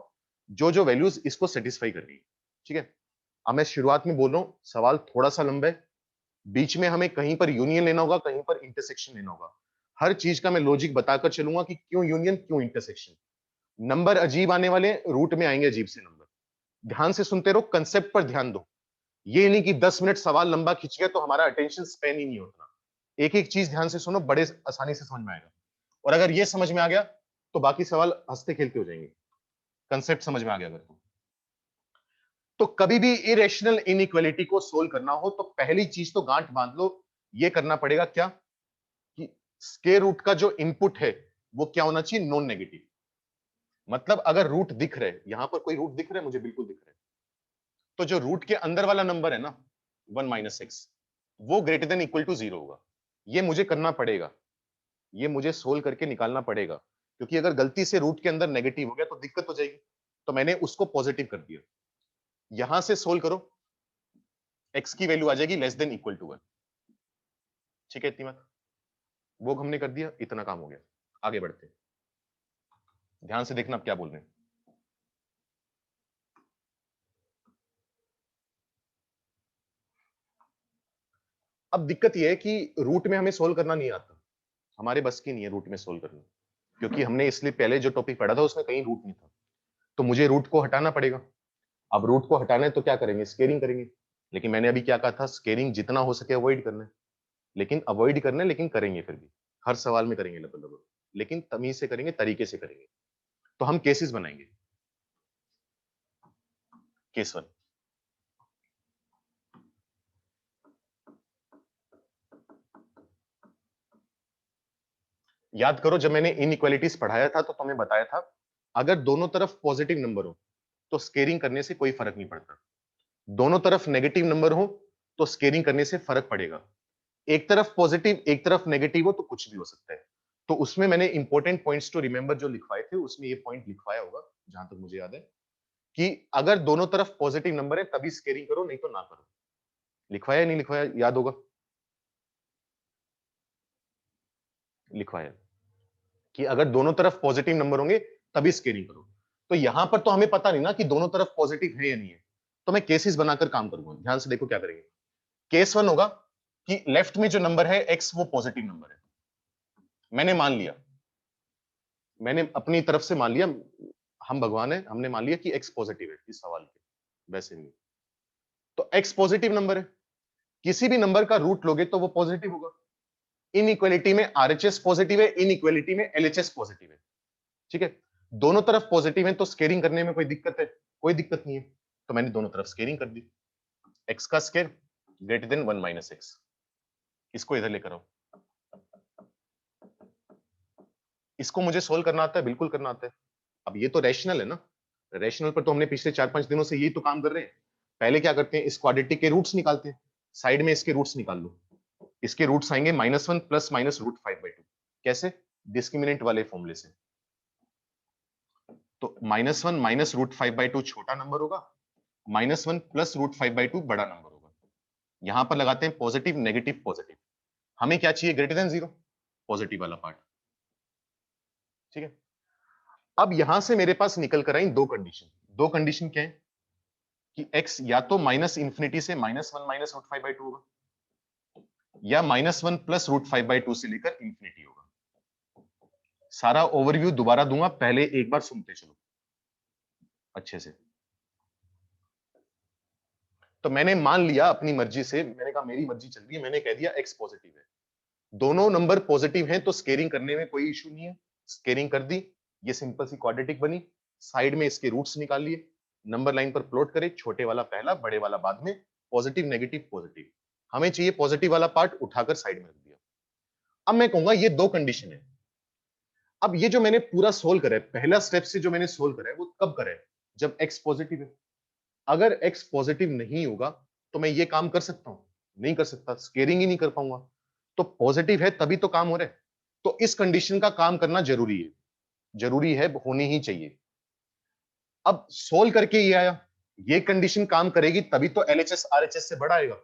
Speaker 2: जो जो वैल्यूज इसको सेटिस्फाई कर रही है, ठीक है? अब मैं शुरुआत में बोल रहा हूं, सवाल थोड़ा सा लंबा है, बीच में हमें कहीं पर यूनियन लेना होगा, कहीं पर इंटरसेक्शन लेना होगा। हर चीज का मैं लॉजिक बताकर चलूंगा कि क्यों यूनियन क्यों इंटरसेक्शन। नंबर अजीब आने वाले, रूट में आएंगे अजीब से नंबर। ध्यान से सुनते रहो, कंसेप्ट पर ध्यान दो। ये नहीं कि 10 मिनट सवाल लंबा खींच गया तो हमारा अटेंशन स्पैन ही नहीं होता। एक एक चीज ध्यान से सुनो, बड़े आसानी से समझ में आएगा। और अगर ये समझ में आ गया तो बाकी सवाल हंसते खेलते हो जाएंगे। कंसेप्ट समझ में आ गया अगर तो कभी भी इरेशनल इनइक्वालिटी को सोल्व करना हो तो पहली चीज तो गांठ बांध लो, ये करना पड़ेगा क्या कि स्क्वायर रूट का जो इनपुट है वो क्या होना चाहिए, नॉन नेगेटिव। मतलब अगर रूट दिख रहे, यहां पर कोई रूट दिख रहे, मुझे बिल्कुल दिख रहे, तो जो रूट के अंदर वाला नंबर है ना 1 माइनस एक्स, वो ग्रेटर देन इक्वल टू 0 होगा। ये मुझे करना पड़ेगा, ये मुझे सोल्व करके निकालना पड़ेगा, क्योंकि अगर गलती से रूट के अंदर नेगेटिव हो गया तो दिक्कत हो जाएगी। तो मैंने उसको पॉजिटिव कर दिया। यहां से सोल्व करो, एक्स की वैल्यू आ जाएगी लेस देन इक्वल टू 1। ठीक है, इतनी बात वो हमने कर दिया, इतना काम हो गया। आगे बढ़ते, ध्यान से देखना अब क्या बोल रहे हैं। अब दिक्कत यह है कि रूट में हमें सोल्व करना नहीं आता, हमारे बस की नहीं है रूट में सोल्व करना, क्योंकि हमने इसलिए पहले जो टॉपिक पढ़ा था उसमें कहीं रूट नहीं था, तो मुझे रूट को हटाना पड़ेगा। अब रूट को हटाना है तो क्या करेंगे, स्केलिंग करेंगे। लेकिन मैंने अभी क्या कहा था, स्केलिंग जितना हो सके अवॉइड करना है, लेकिन अवॉइड करना है, लेकिन करेंगे फिर भी, हर सवाल में करेंगे लगभग, लेकिन तमीज से करेंगे, तरीके से करेंगे। तो हम केसेस बनाएंगे। केस 1, याद करो जब मैंने इनइक्वालिटीज पढ़ाया था तो तुम्हें बताया था, अगर दोनों तरफ पॉजिटिव नंबर हो तो स्केलिंग करने से कोई फर्क नहीं पड़ता, दोनों तरफ नेगेटिव नंबर हो तो स्केलिंग करने से फर्क पड़ेगा। एक तरफ पॉजिटिव एक तरफ नेगेटिव हो तो कुछ भी हो सकता है। तो उसमें मैंने इंपॉर्टेंट पॉइंट्स टू रिमेंबर जो लिखवाए थे उसमें ये पॉइंट लिखवाया होगा, जहां तक मुझे याद है, कि अगर दोनों तरफ पॉजिटिव नंबर है तभी स्केलिंग करो, नहीं तो ना करो। लिखवाया नहीं लिखवाया, याद होगा, लिखवाया कि अगर दोनों तरफ पॉजिटिव नंबर होंगे तभी स्केलिंग करो। तो यहां पर तो हमें पता नहीं ना कि दोनों तरफ पॉजिटिव है या नहीं है, तो मैं केसेस बनाकर काम करूंगा। ध्यान से देखो क्या करेंगे। केस 1 होगा कि लेफ्ट में जो नंबर है एक्स वो पॉजिटिव नंबर है, मैंने मान लिया, मैंने अपनी तरफ से मान लिया, हम भगवान है, हमने मान लिया कि एक्स पॉजिटिव है इस सवाल के, वैसे नहीं। तो एक्स पॉजिटिव नंबर है, किसी भी नंबर का रूट लोगे तो वो पॉजिटिव होगा। इनइक्वालिटी में आरएचएस पॉजिटिव है, इनइक्वालिटी में एलएचएस पॉजिटिव है। ठीक है, दोनों तरफ पॉजिटिव है तो स्केलिंग करने में कोई दिक्कत है, कोई दिक्कत नहीं है। तो मैंने दोनों तरफ स्केलिंग कर दी, एक्स का square greater than 1 minus x, इसको इधर लेकर आओ। इसको मुझे सोल्व करना आता है, बिल्कुल करना आता है। अब ये तो रैशनल है ना, रैशनल पर तो हमने पिछले 4-5 दिनों से यही तो काम कर रहे हैं। पहले क्या करते हैं, इस क्वाड्रेटिक के रूट्स निकालते हैं, साइड में इसके रूट्स निकाल लो। इसके रूट्स आएंगे -1 प्लस माइनस रूट 5/2। कैसे, डिस्क्रिमिनेंट वाले फॉर्मूले से। तो -1 माइनस रूट 5/2 छोटा नंबर होगा, -1 प्लस रूट 5/2 बड़ा नंबर होगा। यहां पर लगाते हैं पॉजिटिव नेगेटिव पॉजिटिव। हमें क्या चाहिए, ग्रेटर देन 0, पॉजिटिव वाला पार्ट। ठीक है, अब यहां से मेरे पास निकल कर आई दो कंडीशन। दो कंडीशन क्या है कि x या तो माइनस इंफिनिटी से -1 माइनस रूट 5/2 होगा, या -1 प्लस रूट 5/2 से लेकर इंफिनिटी होगा। सारा ओवरव्यू दोबारा दूंगा, पहले एक बार सुनते चलो अच्छे से। तो मैंने मान लिया अपनी मर्जी से, मैंने कहा मेरी मर्जी चल रही है, मैंने कह दिया x पॉजिटिव है, दोनों नंबर पॉजिटिव हैं तो स्केलिंग करने में कोई इशू नहीं है। स्केलिंग कर दी, ये सिंपल सी क्वाड्रेटिक बनी, साइड में इसके रूट्स निकाल लिए, नंबर लाइन पर प्लॉट करे, छोटे वाला पहला बड़े वाला बाद में, पॉजिटिव नेगेटिव पॉजिटिव। हमें चाहिए पॉजिटिव वाला पार्ट, उठाकर साइड में रख दिया। अब मैं कहूंगा ये दो कंडीशन है। अब ये जो मैंने पूरा सोल्व करा है, पहला स्टेप से जो मैंने सोल्व करा है वो कब करा है, जब x पॉजिटिव है। अगर x पॉजिटिव नहीं होगा तो मैं ये काम कर सकता हूं, नहीं कर सकता, स्केलिंग ही नहीं कर पाऊंगा। तो पॉजिटिव है तभी तो काम हो रहा है, तो इस कंडीशन का काम करना जरूरी है, जरूरी है, होनी ही चाहिए। अब सोल्व करके ये आया, ये कंडीशन काम करेगी तभी तो एलएचएस आरएचएस से बड़ा आएगा,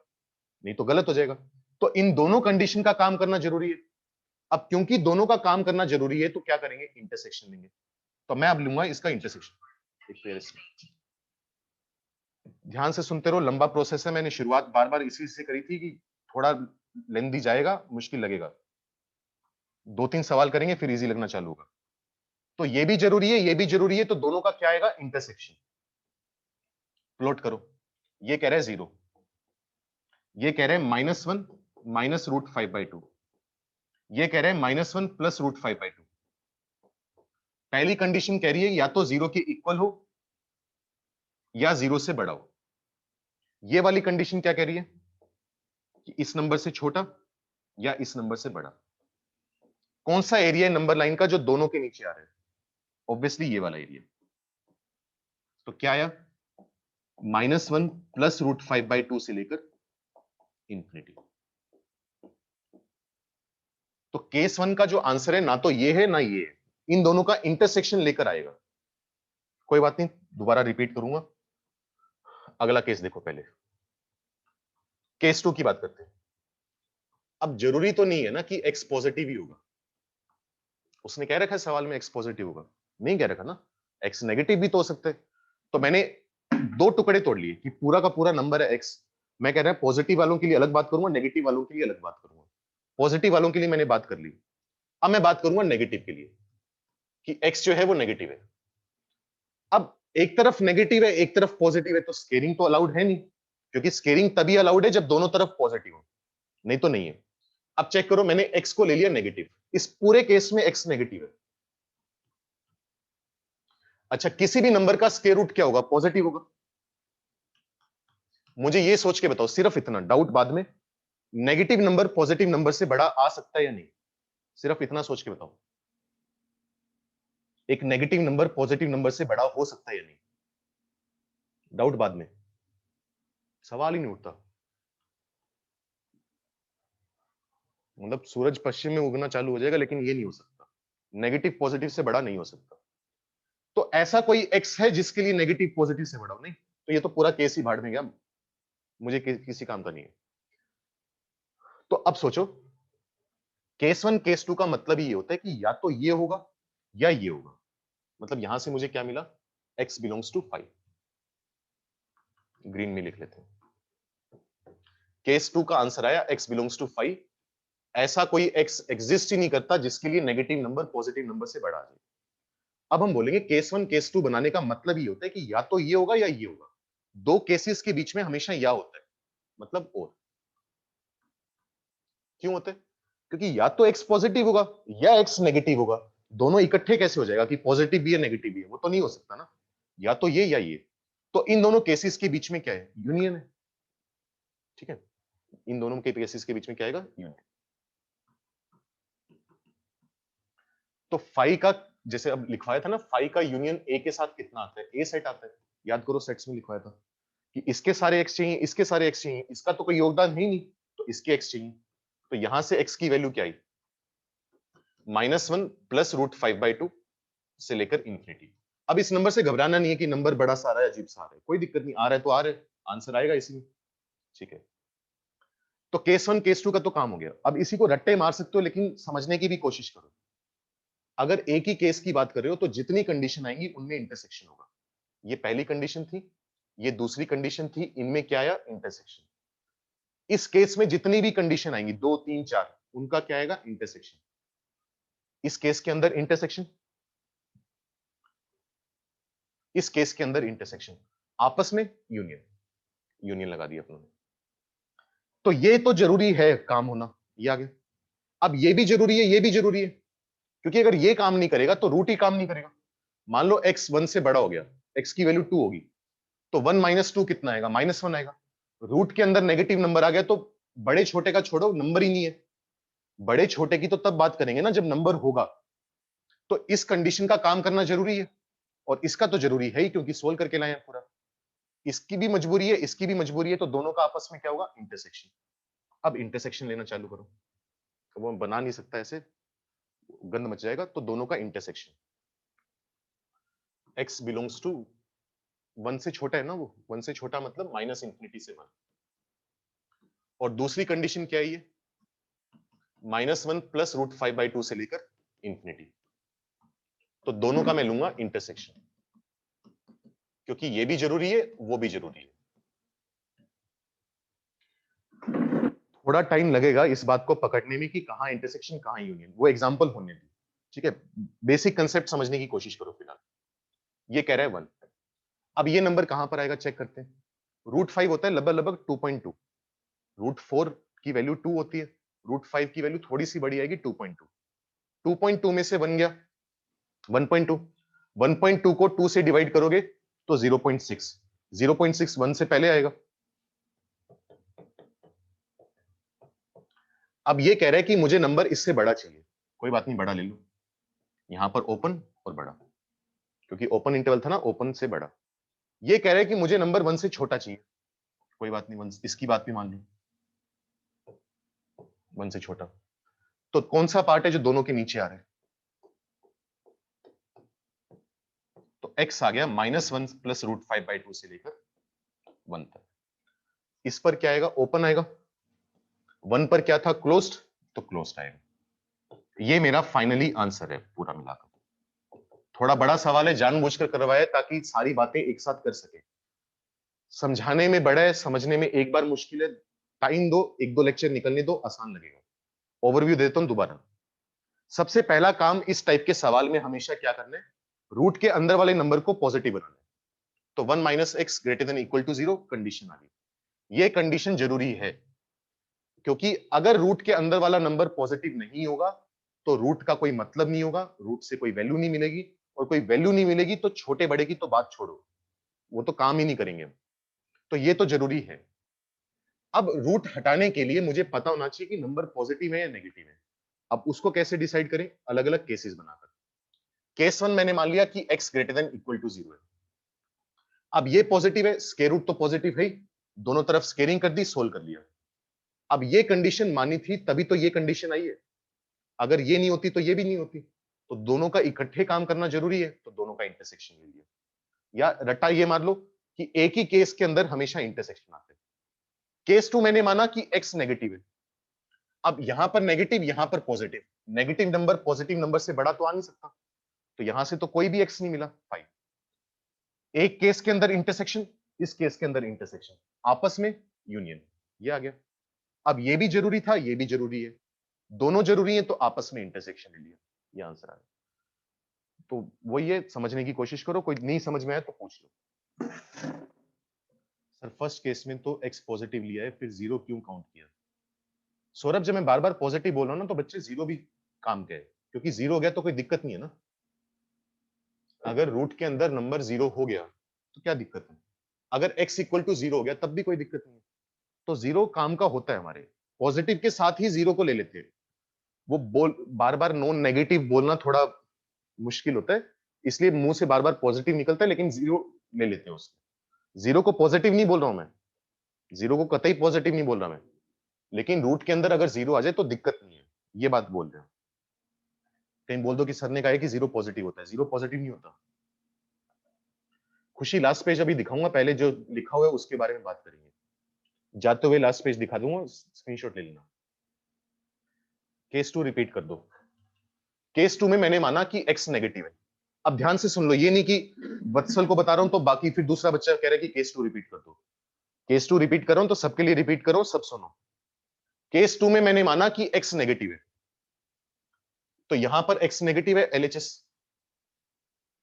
Speaker 2: नहीं तो गलत हो जाएगा। तो इन दोनों कंडीशन का काम करना जरूरी है। अब क्योंकि दोनों का काम करना जरूरी है तो क्या करेंगे, इंटरसेक्शन लेंगे। तो मैं अब लूंगा इसका इंटरसेक्शन। ध्यान से सुनते रहो, लंबा प्रोसेस है, मैंने शुरुआत बार बार इसी से करी थी कि थोड़ा लेंदी जाएगा, मुश्किल लगेगा, 2-3 सवाल करेंगे फिर इजी लगना चालू होगा। तो ये भी जरूरी है, ये भी जरूरी है, तो दोनों का क्या आएगा? इंटरसेक्शन। प्लॉट करो। ये कह रहा है 0, ये कह रहे हैं -1 माइनस √5/2, ये कह रहे हैं -1 प्लस √5/2। पहली कंडीशन कह रही है या तो 0 के इक्वल हो या 0 से बड़ा हो। ये वाली कंडीशन क्या कह रही है कि इस नंबर से छोटा या इस नंबर से बड़ा। कौन सा एरिया है नंबर लाइन का जो दोनों के नीचे आ रहा है? ऑब्वियसली ये वाला एरिया। तो क्या आया? -1 प्लस √5/2 से लेकर इंफिनिटी। तो केस 1 का जो आंसर है ना तो ये है ना ये है, इन दोनों का इंटरसेक्शन लेकर आएगा। कोई बात नहीं, दोबारा रिपीट करूंगा। अगला केस देखो पहले, केस 2 की बात करते हैं। अब जरूरी तो नहीं है ना कि x पॉजिटिव ही होगा। उसने कह रखा है सवाल में x पॉजिटिव होगा, नहीं कह रखा ना, x नेगेटिव भी तो हो सकता है। तो मैंने दो टुकड़े तोड़ लिए कि पूरा का पूरा नंबर है x। मैं कह रहा है पॉजिटिव वालों के लिए अलग बात करूंगा, नेगेटिव वालों के लिए अलग बात करूंगा। पॉजिटिव वालों के लिए मैंने बात कर ली, अब मैं बात करूंगा नेगेटिव के लिए कि x जो है वो नेगेटिव है। अब एक तरफ नेगेटिव है एक तरफ पॉजिटिव है, तो स्केलिंग तो अलाउड है नहीं, क्योंकि स्केलिंग तभी अलाउड है जब दोनों तरफ पॉजिटिव हो, नहीं तो नहीं है। अब चेक करो, मैंने x को ले लिया नेगेटिव, इस पूरे केस में x नेगेटिव है। अच्छा, किसी भी नंबर का स्क्वायर रूट क्या होगा? पॉजिटिव होगा। मुझे ये सोच के बताओ, सिर्फ इतना, डाउट बाद में, नेगेटिव नंबर पॉजिटिव नंबर से बड़ा आ सकता है या नहीं? सिर्फ इतना सोच के बताओ, एक नेगेटिव नंबर पॉजिटिव नंबर से बड़ा हो सकता है या नहीं? डाउट बाद में, सवाल ही नहीं उठता। मतलब सूरज पश्चिम में उगना चालू हो जाएगा, लेकिन ये नहीं हो सकता, नेगेटिव पॉजिटिव से बड़ा नहीं हो सकता। तो ऐसा कोई x है जिसके लिए नेगेटिव पॉजिटिव से बड़ा हो? नहीं, तो ये तो पूरा केस ही भाड़ में गया, मुझे किसी काम का नहीं है। तो अब सोचो, केस 1 केस 2 का मतलब ही ये होता है कि या तो ये होगा या ये होगा। मतलब यहां से मुझे क्या मिला? x belongs to 5। ग्रीन में लिख लेते हैं। केस 2 का आंसर आया x बिलोंग्स टू 5। ऐसा कोई x एग्जिस्ट ही नहीं करता जिसके लिए नेगेटिव नंबर पॉजिटिव नंबर से बड़ा आ जाए। अब हम बोलेंगे केस 1 केस 2 बनाने का मतलब ये होता है कि या तो ये होगा या ये होगा। दो केसेस के बीच में हमेशा या होता है, मतलब और। क्यों होता है? क्योंकि या तो x पॉजिटिव होगा या x नेगेटिव होगा। दोनों इकट्ठे कैसे हो जाएगा कि पॉजिटिव भी है नेगेटिव भी है? वो तो नहीं हो सकता ना, या तो ये या ये। तो इन दोनों केसेस के बीच में क्या है? यूनियन है। ठीक है, इन दोनों के केसेस के बीच में क्या आएगा? यूनियन। तो फाई का, जैसे अब लिखवाया था ना, फाई का यूनियन ए के साथ कितना आता है? ए सेट आता है। याद करो, सेट्स में लिखवाया था कि इसके सारे एक्स चाहिए, इसके सारे एक्स चाहिए, इसका तो कोई योगदान है ही नहीं, तो इसके एक्स चाहिए। तो यहां से एक्स की वैल्यू क्या आई? -1 प्लस √5/2 से लेकर इंफिनिटी। अब इस नंबर से घबराना नहीं है कि नंबर बड़ा सा आ रहा है अजीब सा आ रहा है, कोई दिक्कत नहीं, आ रहा है तो आ रहा है, आंसर आएगा इसी में। ठीक है, तो केस 1 केस 2 का तो काम हो गया। अब इसी को रट्टे मार सकते हो, लेकिन समझने की भी कोशिश करो। अगर एक ही केस की बात कर रहे हो तो जितनी कंडीशन आएंगी उनमें इंटरसेक्शन होगा। ये पहली कंडीशन थी, ये दूसरी कंडीशन थी, इनमें क्या आया? इंटरसेक्शन। इस केस में जितनी भी कंडीशन आएंगी, 2 3 4, उनका क्या आएगा? इंटरसेक्शन। इस केस के अंदर इंटरसेक्शन, इस केस के अंदर इंटरसेक्शन, आपस में यूनियन, यूनियन लगा दी अपनों ने। तो ये तो जरूरी है काम होना, ये आ गया। अब ये भी जरूरी है, ये भी जरूरी है, क्योंकि अगर ये काम नहीं करेगा तो रूट ही काम नहीं करेगा। मान लो x 1 से बड़ा हो गया, x की वैल्यू 2 होगी, तो 1 माइनस 2 कितना आएगा? -1 आएगा। रूट के अंदर नेगेटिव नंबर आ गया, तो बड़े छोटे का छोड़ो, नंबर ही नहीं है। बड़े छोटे की तो तब बात करेंगे ना जब नंबर होगा। तो इस कंडीशन का काम करना जरूरी है, और इसका तो जरूरी है ही, क्योंकि सोल्व करके लाए हैं पूरा। इसकी भी मजबूरी है, इसकी भी मजबूरी है, तो दोनों का आपस में क्या होगा? इंटरसेक्शन। अब इंटरसेक्शन लेना चालू करो। तो वो बना नहीं सकता ऐसे, गंद मच जाएगा। तो दोनों का इंटरसेक्शन, x बिलोंग्स टू 1 से छोटा है ना, वो 1 से छोटा मतलब -इंफिनिटी से 1। और दूसरी कंडीशन क्या है? ये -1 प्लस √5/2 से लेकर इंफिनिटी। तो दोनों का मैं लूंगा इंटरसेक्शन, क्योंकि ये भी जरूरी है, वो भी जरूरी है। थोड़ा टाइम लगेगा इस बात को पकड़ने में कि कहां इंटरसेक्शन कहां यूनियन, वो एग्जांपल होने दी। ठीक है, बेसिक कंसेप्ट समझने की कोशिश करो फिलहाल। ये कह रहा है 1। अब ये नंबर कहां पर आएगा चेक करते हैं। √5 होता है लगभग 2.2। √4 की वैल्यू 2 होती है, √5 की वैल्यू थोड़ी सी बड़ी आएगी 2.2। 2.2 में से 1 गया 1.2। 1.2 को 2 से डिवाइड करोगे तो 0.6। 0.6 1 से पहले आएगा। अब ये कह रहा है कि मुझे नंबर इससे बड़ा चाहिए। कोई बात नहीं, बड़ा ले लो। यहां पर ओपन और बड़ा, क्योंकि ओपन इंटरवल था ना, ओपन से बड़ा। ये कह रहा है कि मुझे नंबर 1 से छोटा चाहिए। कोई बात नहीं, 1 इसकी बात भी मान लो, 1 से छोटा। तो कौन सा पार्ट है जो दोनों के नीचे आ रहा है? तो x आ गया -1 प्लस √5/2 से लेकर 1 तक। इस पर क्या आएगा? ओपन आएगा। 1 पर क्या था? क्लोज्ड, तो क्लोज्ड आएगा। ये मेरा फाइनली आंसर है पूरा मिलाकर। थोड़ा बड़ा सवाल है, जानबूझकर करवाया ताकि सारी बातें एक साथ कर सके। समझाने में बड़ा है, समझने में एक बार मुश्किल है। टाइम दो, 1-2 लेक्चर निकलने दो, आसान लगेगा। ओवरव्यू देता हूं दोबारा। सबसे पहला काम इस टाइप के सवाल में हमेशा क्या करना है? रूट के अंदर वाले नंबर को पॉजिटिव बनाना है। तो 1 - x greater than equal to 0 condition आ गई। ये कंडीशन जरूरी है, क्योंकि अगर रूट के अंदर वाला नंबर पॉजिटिव नहीं होगा तो रूट का कोई मतलब नहीं होगा, रूट से कोई वैल्यू नहीं मिलेगी, और कोई वैल्यू नहीं मिलेगी तो छोटे बड़े की तो बात छोड़ो, वो तो काम ही नहीं करेंगे। तो ये तो जरूरी है। अब रूट हटाने के लिए मुझे पता होना चाहिए कि नंबर पॉजिटिव है या नेगेटिव है। अब उसको कैसे डिसाइड करें? अलग अलग केसेस बनाकर। केस 1 मैंने मान लिया कि x greater than equal to 0 है। अब ये पॉजिटिव है, स्क्वायर रूट तो पॉजिटिव है ही, दोनों तरफ स्केयरिंग कर दी, सोल्व कर लिया। अब ये कंडीशन मानी थी तभी तो ये कंडीशन आई है। अगर ये नहीं होती तो ये भी नहीं होती। तो दोनों का इकट्ठे काम करना जरूरी है, तो दोनों का इंटरसेक्शन ले लिया। या रट्टा ये मान लो कि एक ही केस के अंदर हमेशा इंटरसेक्शन आते हैं। केस 2 मैंने माना कि x नेगेटिव है। अब यहां पर नेगेटिव, यहां पर positive. Negative number positive number से बड़ा तो आ नहीं सकता, तो यहां से तो कोई भी x नहीं मिला। फाइन। एक केस के अंदर इंटरसेक्शन, इस केस के अंदर इंटरसेक्शन, आपस में यूनियन, ये आ गया। अब ये भी जरूरी था, ये भी जरूरी है, दोनों जरूरी है, तो आपस में इंटरसेक्शन ले लिया। ये आंसर आ गया। तो वही है, समझने की कोशिश करो, कोई नहीं समझ में आया तो पूछ लो। सर फर्स्ट केस में तो x पॉजिटिव लिया है, फिर 0 क्यों काउंट किया? सौरभ, जब मैं बार बार पॉजिटिव बोल रहा हूं ना, तो बच्चे 0 भी काम के है, क्योंकि 0 हो गया तो कोई दिक्कत नहीं है ना। अगर रूट के अंदर नंबर 0 हो गया तो क्या दिक्कत है? अगर x इक्वल टू 0 हो गया तब भी कोई दिक्कत नहीं है। तो 0 काम का होता है हमारे, पॉजिटिव के साथ ही 0 को ले लेते हैं। वो बोल बार बार नॉन नेगेटिव बोलना थोड़ा मुश्किल होता है, इसलिए मुंह से बार बार पॉजिटिव निकलता है, लेकिन 0 ले लेते हैं उसको। 0 को पॉजिटिव नहीं बोल रहा हूं मैं, 0 को कतई पॉजिटिव नहीं बोल रहा मैं, लेकिन रूट के अंदर अगर 0 आ जाए तो दिक्कत नहीं है, ये बात बोल रहे हैं। कहीं बोल दो कि सर ने कहा है कि 0 पॉजिटिव होता है, 0 पॉजिटिव नहीं होता। खुशी लास्ट पेज अभी दिखाऊंगा, पहले जो लिखा हुआ है उसके बारे में बात करेंगे। जाते हुए लास्ट पेज दिखा दूंगा, स्क्रीनशॉट ले लेना। केस 2 रिपीट कर दो। केस 2 में मैंने माना कि x नेगेटिव है। अब ध्यान से सुन लो, ये नहीं कि वत्सल को बता रहा हूं तो बाकी फिर दूसरा बच्चा कह रहा है कि केस 2 रिपीट कर दो। केस 2 रिपीट कर रहा हूं तो सबके लिए रिपीट करो, सब सुनो। केस 2 में मैंने माना कि x नेगेटिव है, तो यहां पर x नेगेटिव है, LHS।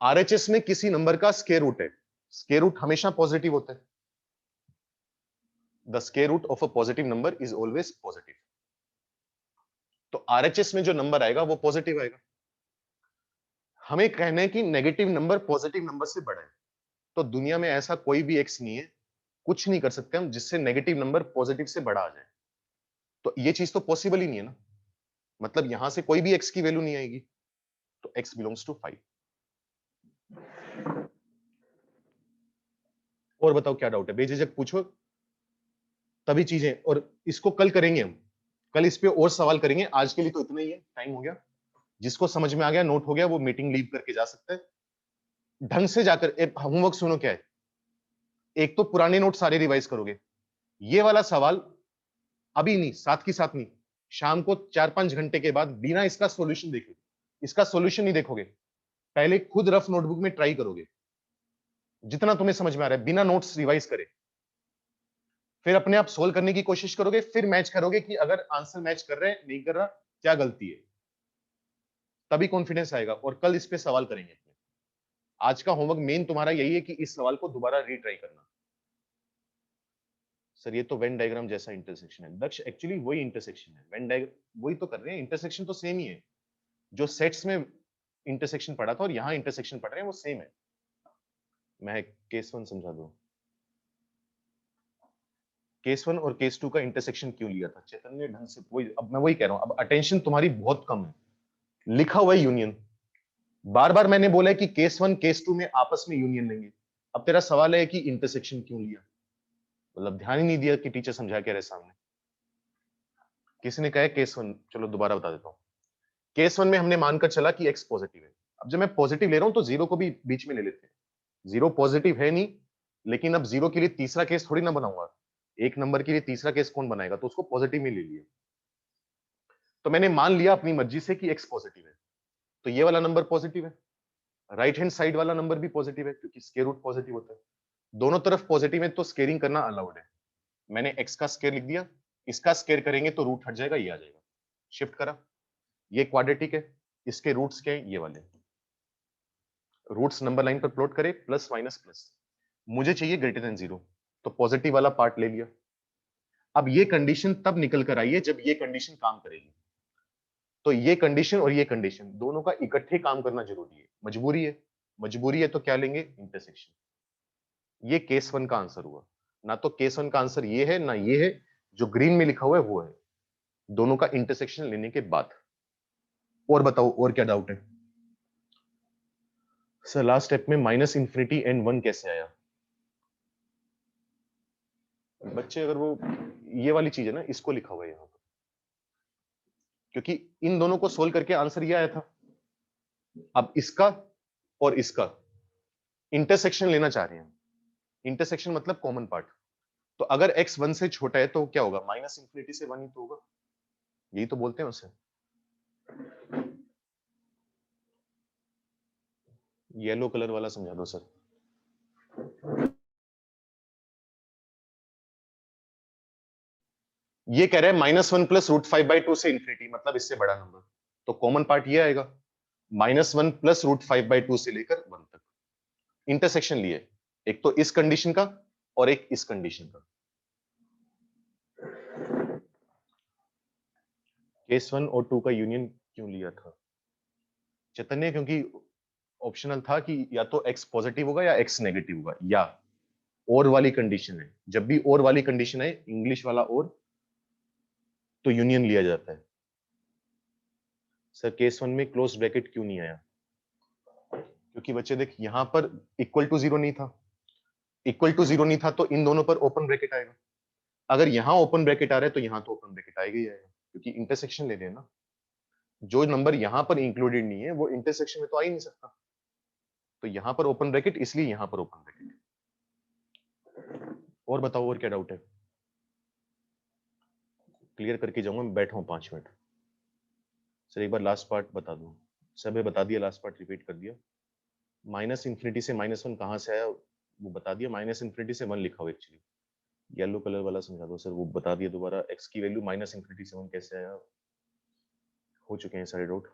Speaker 2: RHS में किसी नंबर का स्क्वायर रूट है, स्क्वायर रूट हमेशा पॉजिटिव होता है। The square root of a positive number is always positive. तो RHS में जो नंबर आएगा वो पॉजिटिव आएगा। हमें कहना है कि नेगेटिव नंबर पॉजिटिव नंबर से बड़ा है, तो दुनिया में ऐसा कोई भी x नहीं है, कुछ नहीं कर सकते हम जिससे नेगेटिव नंबर पॉजिटिव से बड़ा आ जाए। तो ये चीज तो पॉसिबल ही नहीं है ना, मतलब यहां से कोई भी x की वैल्यू नहीं आएगी, तो x बिलोंग्स टू 5। और बताओ क्या डाउट है, बेझिझक पूछो, तभी चीजें। और इसको कल करेंगे हम, कल इस पे और सवाल करेंगे। आज के लिए तो इतना ही है, टाइम हो गया। जिसको समझ में आ गया, नोट हो गया, वो मीटिंग लीव करके जा सकता है। ढंग से जाकर होमवर्क सुनो क्या है। एक तो पुराने नोट सारे रिवाइज करोगे, ये वाला सवाल अभी नहीं, साथ की साथ नहीं, शाम को 4-5 घंटे के बाद बिना इसका सॉल्यूशन देखे, इसका सॉल्यूशन नहीं देखोगे, पहले खुद रफ नोटबुक में ट्राई करोगे जितना तुम्हें समझ में आ रहा है, बिना नोट्स रिवाइज करे। फिर अपने आप सोल्व करने की कोशिश करोगे, फिर मैच करोगे कि अगर आंसर मैच कर रहे हैं नहीं कर रहा, क्या गलती है। तभी कॉन्फिडेंस आएगा, और कल इस पे सवाल करेंगे। आज का होमवर्क मेन तुम्हारा यही है कि इस सवाल को दोबारा रीट्राई करना। सर ये तो वेन डायग्राम जैसा इंटरसेक्शन है। दक्ष एक्चुअली वही इंटरसेक्शन है, वेन डायग्राम वही तो कर रहे हैं, इंटरसेक्शन तो सेम ही है। जो सेट्स में इंटरसेक्शन पढ़ा था और यहाँ इंटरसेक्शन पढ़ रहे हैं वो सेम है। मैं केस 1 समझा दूं। केस 1 और केस 2 का इंटरसेक्शन क्यों लिया था? चैतन्य ढंग से वही, अब मैं वही कह रहा हूं, अब अटेंशन तुम्हारी बहुत कम है। लिखा हुआ है यूनियन, बार बार मैंने बोला है कि केस 1 केस 2 में आपस में यूनियन लेंगे। अब तेरा सवाल है कि इंटरसेक्शन क्यों लिया, मतलब ध्यान ही नहीं दिया कि टीचर समझा के रहे सामने। किसी ने कहा है केस 1, चलो दोबारा बता देता हूं। केस 1 में हमने मानकर चला कि एक्स पॉजिटिव है। अब जब मैं पॉजिटिव ले रहा हूं तो जीरो को भी बीच में ले लेते हैं। जीरो पॉजिटिव है नहीं, लेकिन अब जीरो के लिए तीसरा केस थोड़ी ना बनाऊंगा। एक नंबर के लिए तीसरा केस कौन बनाएगा, तो उसको पॉजिटिव में ले लिया। तो मैंने मान लिया अपनी मर्जी से कि एक्स पॉजिटिव है, तो ये वाला नंबर पॉजिटिव है। राइट हैंड साइड वाला नंबर भी पॉजिटिव है, क्योंकि स्क्वायर रूट पॉजिटिव होता है। दोनों तरफ पॉजिटिव है तो स्केयरिंग करना अलाउड है। मैंने एक्स का स्केयर लिख दिया, इसका स्केयर करेंगे तो रूट हट जाएगा, ये आ जाएगा। शिफ्ट करा, ये क्वाड्रेटिक है, इसके रूट्स क्या है, ये वाले रूट्स नंबर लाइन पर प्लॉट करे, प्लस माइनस प्लस। मुझे चाहिए ग्रेटर देन 0, तो पॉजिटिव वाला पार्ट ले लिया। अब ये कंडीशन तब निकल कर आई है जब ये कंडीशन काम करेगी। तो ये कंडीशन और ये कंडीशन दोनों का इकट्ठे काम करना जरूरी है, मजबूरी है। मजबूरी है तो क्या लेंगे, इंटरसेक्शन। ये केस 1 का आंसर हुआ। ना तो केस 1 का आंसर ये है, ना ये है, जो ग्रीन में लिखा हुआ है वो है। दोनों का इंटरसेक्शन लेने के बाद। और बताओ और क्या डाउट है? सर लास्ट स्टेप में माइनस इंफिनिटी एंड 1 कैसे आया? बच्चे अगर वो ये वाली चीज है ना, इसको लिखा हुआ है यहाँ पर, क्योंकि इन दोनों को सोल्व करके आंसर ये आया था। अब इसका और इसका इंटरसेक्शन लेना चाह रहे हैं। इंटरसेक्शन मतलब कॉमन पार्ट। तो अगर x 1 से छोटा है तो क्या होगा, माइनस इंफिनिटी से 1 ही तो होगा। यही तो बोलते हैं उसे। येलो कलर वाला समझा दो सर। ये कह रहे हैं -1 प्लस √5/2 से इंफिनिटी, मतलब इससे बड़ा नंबर। तो कॉमन पार्ट ये आएगा, -1 प्लस √5/2 से लेकर 1 तक। इंटरसेक्शन लिए, एक तो इस कंडीशन का और एक इस कंडीशन का। केस 1 और 2 का यूनियन क्यों लिया था चैतन्य? क्योंकि ऑप्शनल था कि या तो x पॉजिटिव होगा या x नेगेटिव होगा, या और वाली कंडीशन है। जब भी और वाली कंडीशन है, इंग्लिश वाला और, तो यूनियन लिया जाता है। सर केस 1 में क्लोज ब्रैकेट क्यों नहीं आया? क्योंकि बच्चे देख, यहां पर इक्वल टू 0 नहीं था। इक्वल टू 0 नहीं था तो इन दोनों पर ओपन ब्रैकेट आएगा। अगर यहां ओपन ब्रैकेट आ रहा है तो यहां तो ओपन ब्रैकेट आएगा ही आएगा, क्योंकि इंटरसेक्शन ले रहे हैं ना। जो नंबर यहां पर इंक्लूडेड नहीं है वो इंटरसेक्शन में तो आ ही नहीं सकता। तो यहां पर ओपन ब्रैकेट, इसलिए यहां पर ओपन ब्रैकेट। और बताओ और क्या डाउट है? क्लियर करके जाऊंगा मैं, बैठा हूं 5 मिनट। सर एक बार लास्ट पार्ट बता दूं। सर मैं बता दिया, लास्ट पार्ट रिपीट कर दिया। माइनस इंफिनिटी से -1 कहां से आया वो बता दिया। माइनस इंफिनिटी से 1 लिखा हुआ एक्चुअली। येलो कलर वाला समझा दो सर, वो बता दिया दोबारा। एक्स की वैल्यू माइनस इंफिनिटी से 1 कैसे आया? हो चुके हैं सारे डाउट।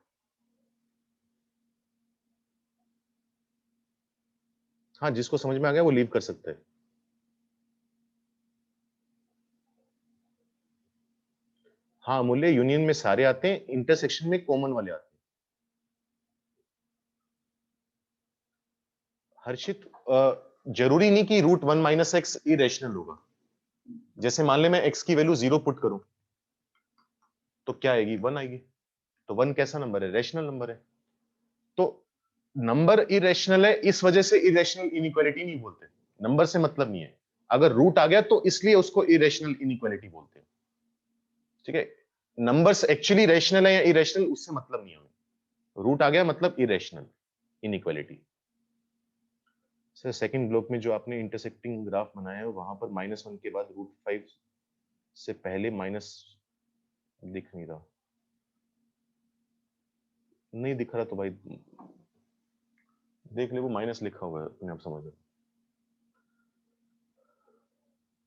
Speaker 2: हाँ, जिसको समझ में आ गया वो लीव कर सकते हैं। हाँ मूल्य यूनियन में सारे आते हैं, इंटरसेक्शन में कॉमन वाले आते हैं। हर्षित जरूरी नहीं कि √1 माइनस एक्स इरेशनल होगा। जैसे मान ले मैं x की वैल्यू 0 पुट करूं तो क्या आएगी, 1 आएगी। तो 1 कैसा नंबर है, रैशनल नंबर है। तो नंबर इरेशनल है, इस वजह से इरेशनल इनइक्वालिटी नहीं बोलते। नंबर से मतलब नहीं है। अगर रूट आ गया तो इसलिए उसको इरेशनल इनइक्वालिटी बोलते हैं। ठीक है, नंबर्स एक्चुअली रैशनल है या इरेशनल उससे मतलब नहीं हमें। रूट आ गया मतलब irrational inequality. Sir second block में जो आपने इंटरसेक्टिंग ग्राफ बनाया है वहां पर -1 के बाद √5 से पहले माइनस दिख नहीं रहा। नहीं दिख रहा तो भाई देख ले, वो माइनस लिखा हुआ है, अपने आप समझ लो।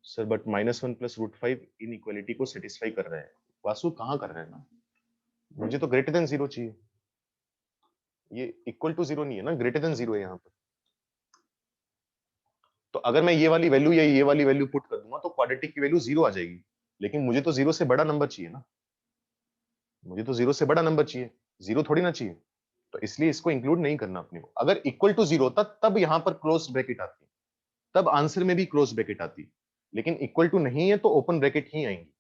Speaker 2: सर बट -1 प्लस √5 इनइक्वालिटी को सेटिस्फाई कर रहा है। वासु कहाँ कर रहा है ना, मुझे तो ग्रेटर देन 0 चाहिए। ये इक्वल टू 0 नहीं है ना, ग्रेटर देन 0 है यहाँ पर। तो अगर मैं ये वाली वैल्यू या ये वाली वैल्यू पुट कर दूंगा तो क्वाड्रेटिक की वैल्यू 0 आ जाएगी, लेकिन मुझे तो 0 से बड़ा नंबर चाहिए ना, मुझे तो 0 से बड़ा नंबर चाहिए, 0 थोड़ी ना चाहिए। तो इसलिए इसको इंक्लूड नहीं करना अपने को। अगर इक्वल टू 0 होता तब यहाँ पर क्लोज ब्रैकेट आती, तब आंसर में भी क्लोज ब्रैकेट आती, लेकिन इक्वल टू नहीं है तो ओपन ब्रैकेट ही आएंगी।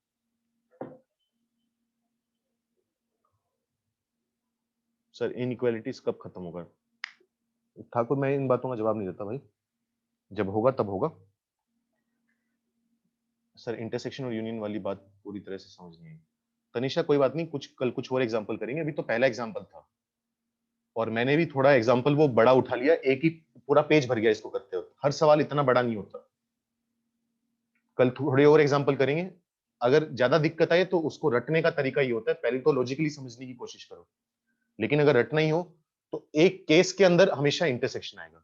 Speaker 2: सर इनइक्वालिटीज कब खत्म होगा? ठाकुर मैं इन बातों का जवाब नहीं देता भाई, जब होगा तब होगा। सर इंटरसेक्शन और यूनियन वाली बात पूरी तरह से समझ नहीं आई। तनिषा कोई बात नहीं, कल कुछ और एग्जांपल करेंगे, अभी तो पहला एग्जांपल था और मैंने भी थोड़ा एग्जांपल वो बड़ा उठा लिया, एक ही पूरा पेज भर गया इसको करते वक्त, हर सवाल इतना बड़ा नहीं होता। कल थोड़े और एग्जांपल करेंगे, अगर ज्यादा दिक्कत आए तो उसको रटने का तरीका ही होता है, पहले तो लॉजिकली समझने की कोशिश करो, लेकिन अगर रटना ही हो तो एक केस के अंदर हमेशा इंटरसेक्शन आएगा,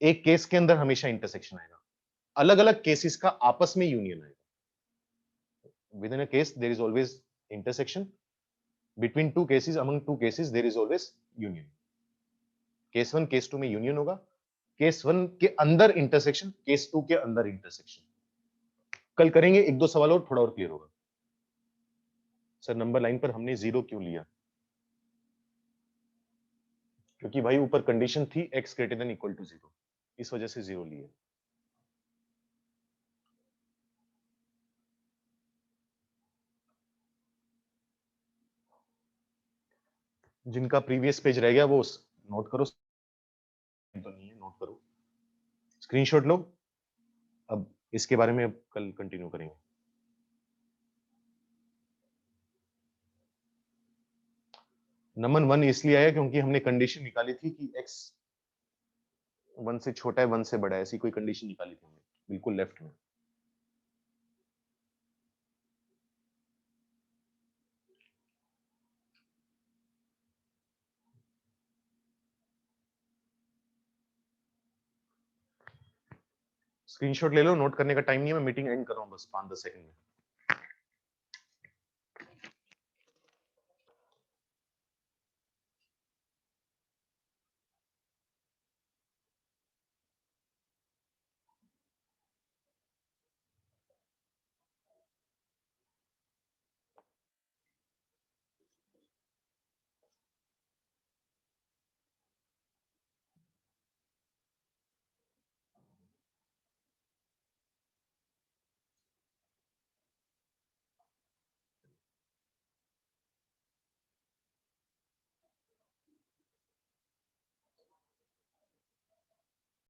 Speaker 2: एक केस के अंदर हमेशा इंटरसेक्शन आएगा, अलग अलग केसेस का आपस में यूनियन आएगा। Within a case there is always intersection, between two cases, among two cases there is always union. Case 1 case 2 में यूनियन होगा, केस 1 के अंदर इंटरसेक्शन, केस 2 के अंदर इंटरसेक्शन। कल करेंगे एक दो सवाल और, थोड़ा और क्लियर होगा। सर नंबर लाइन पर हमने 0 क्यों लिया? क्योंकि भाई ऊपर कंडीशन थी x greater than equal to 0, इस वजह से 0 लिए। जिनका प्रीवियस पेज रह गया वो नोट करो, तो नहीं है नोट करो, स्क्रीनशॉट लो। अब इसके बारे में कल कंटिन्यू करेंगे। नंबर 1 इसलिए आया क्योंकि हमने कंडीशन निकाली थी कि x 1 से छोटा है 1 से बड़ा है, ऐसी कोई कंडीशन निकाली थी हमने, बिल्कुल लेफ्ट में। स्क्रीनशॉट ले लो, नोट करने का टाइम नहीं है, मैं मीटिंग एंड कर रहा हूं बस 5-10 सेकंड में।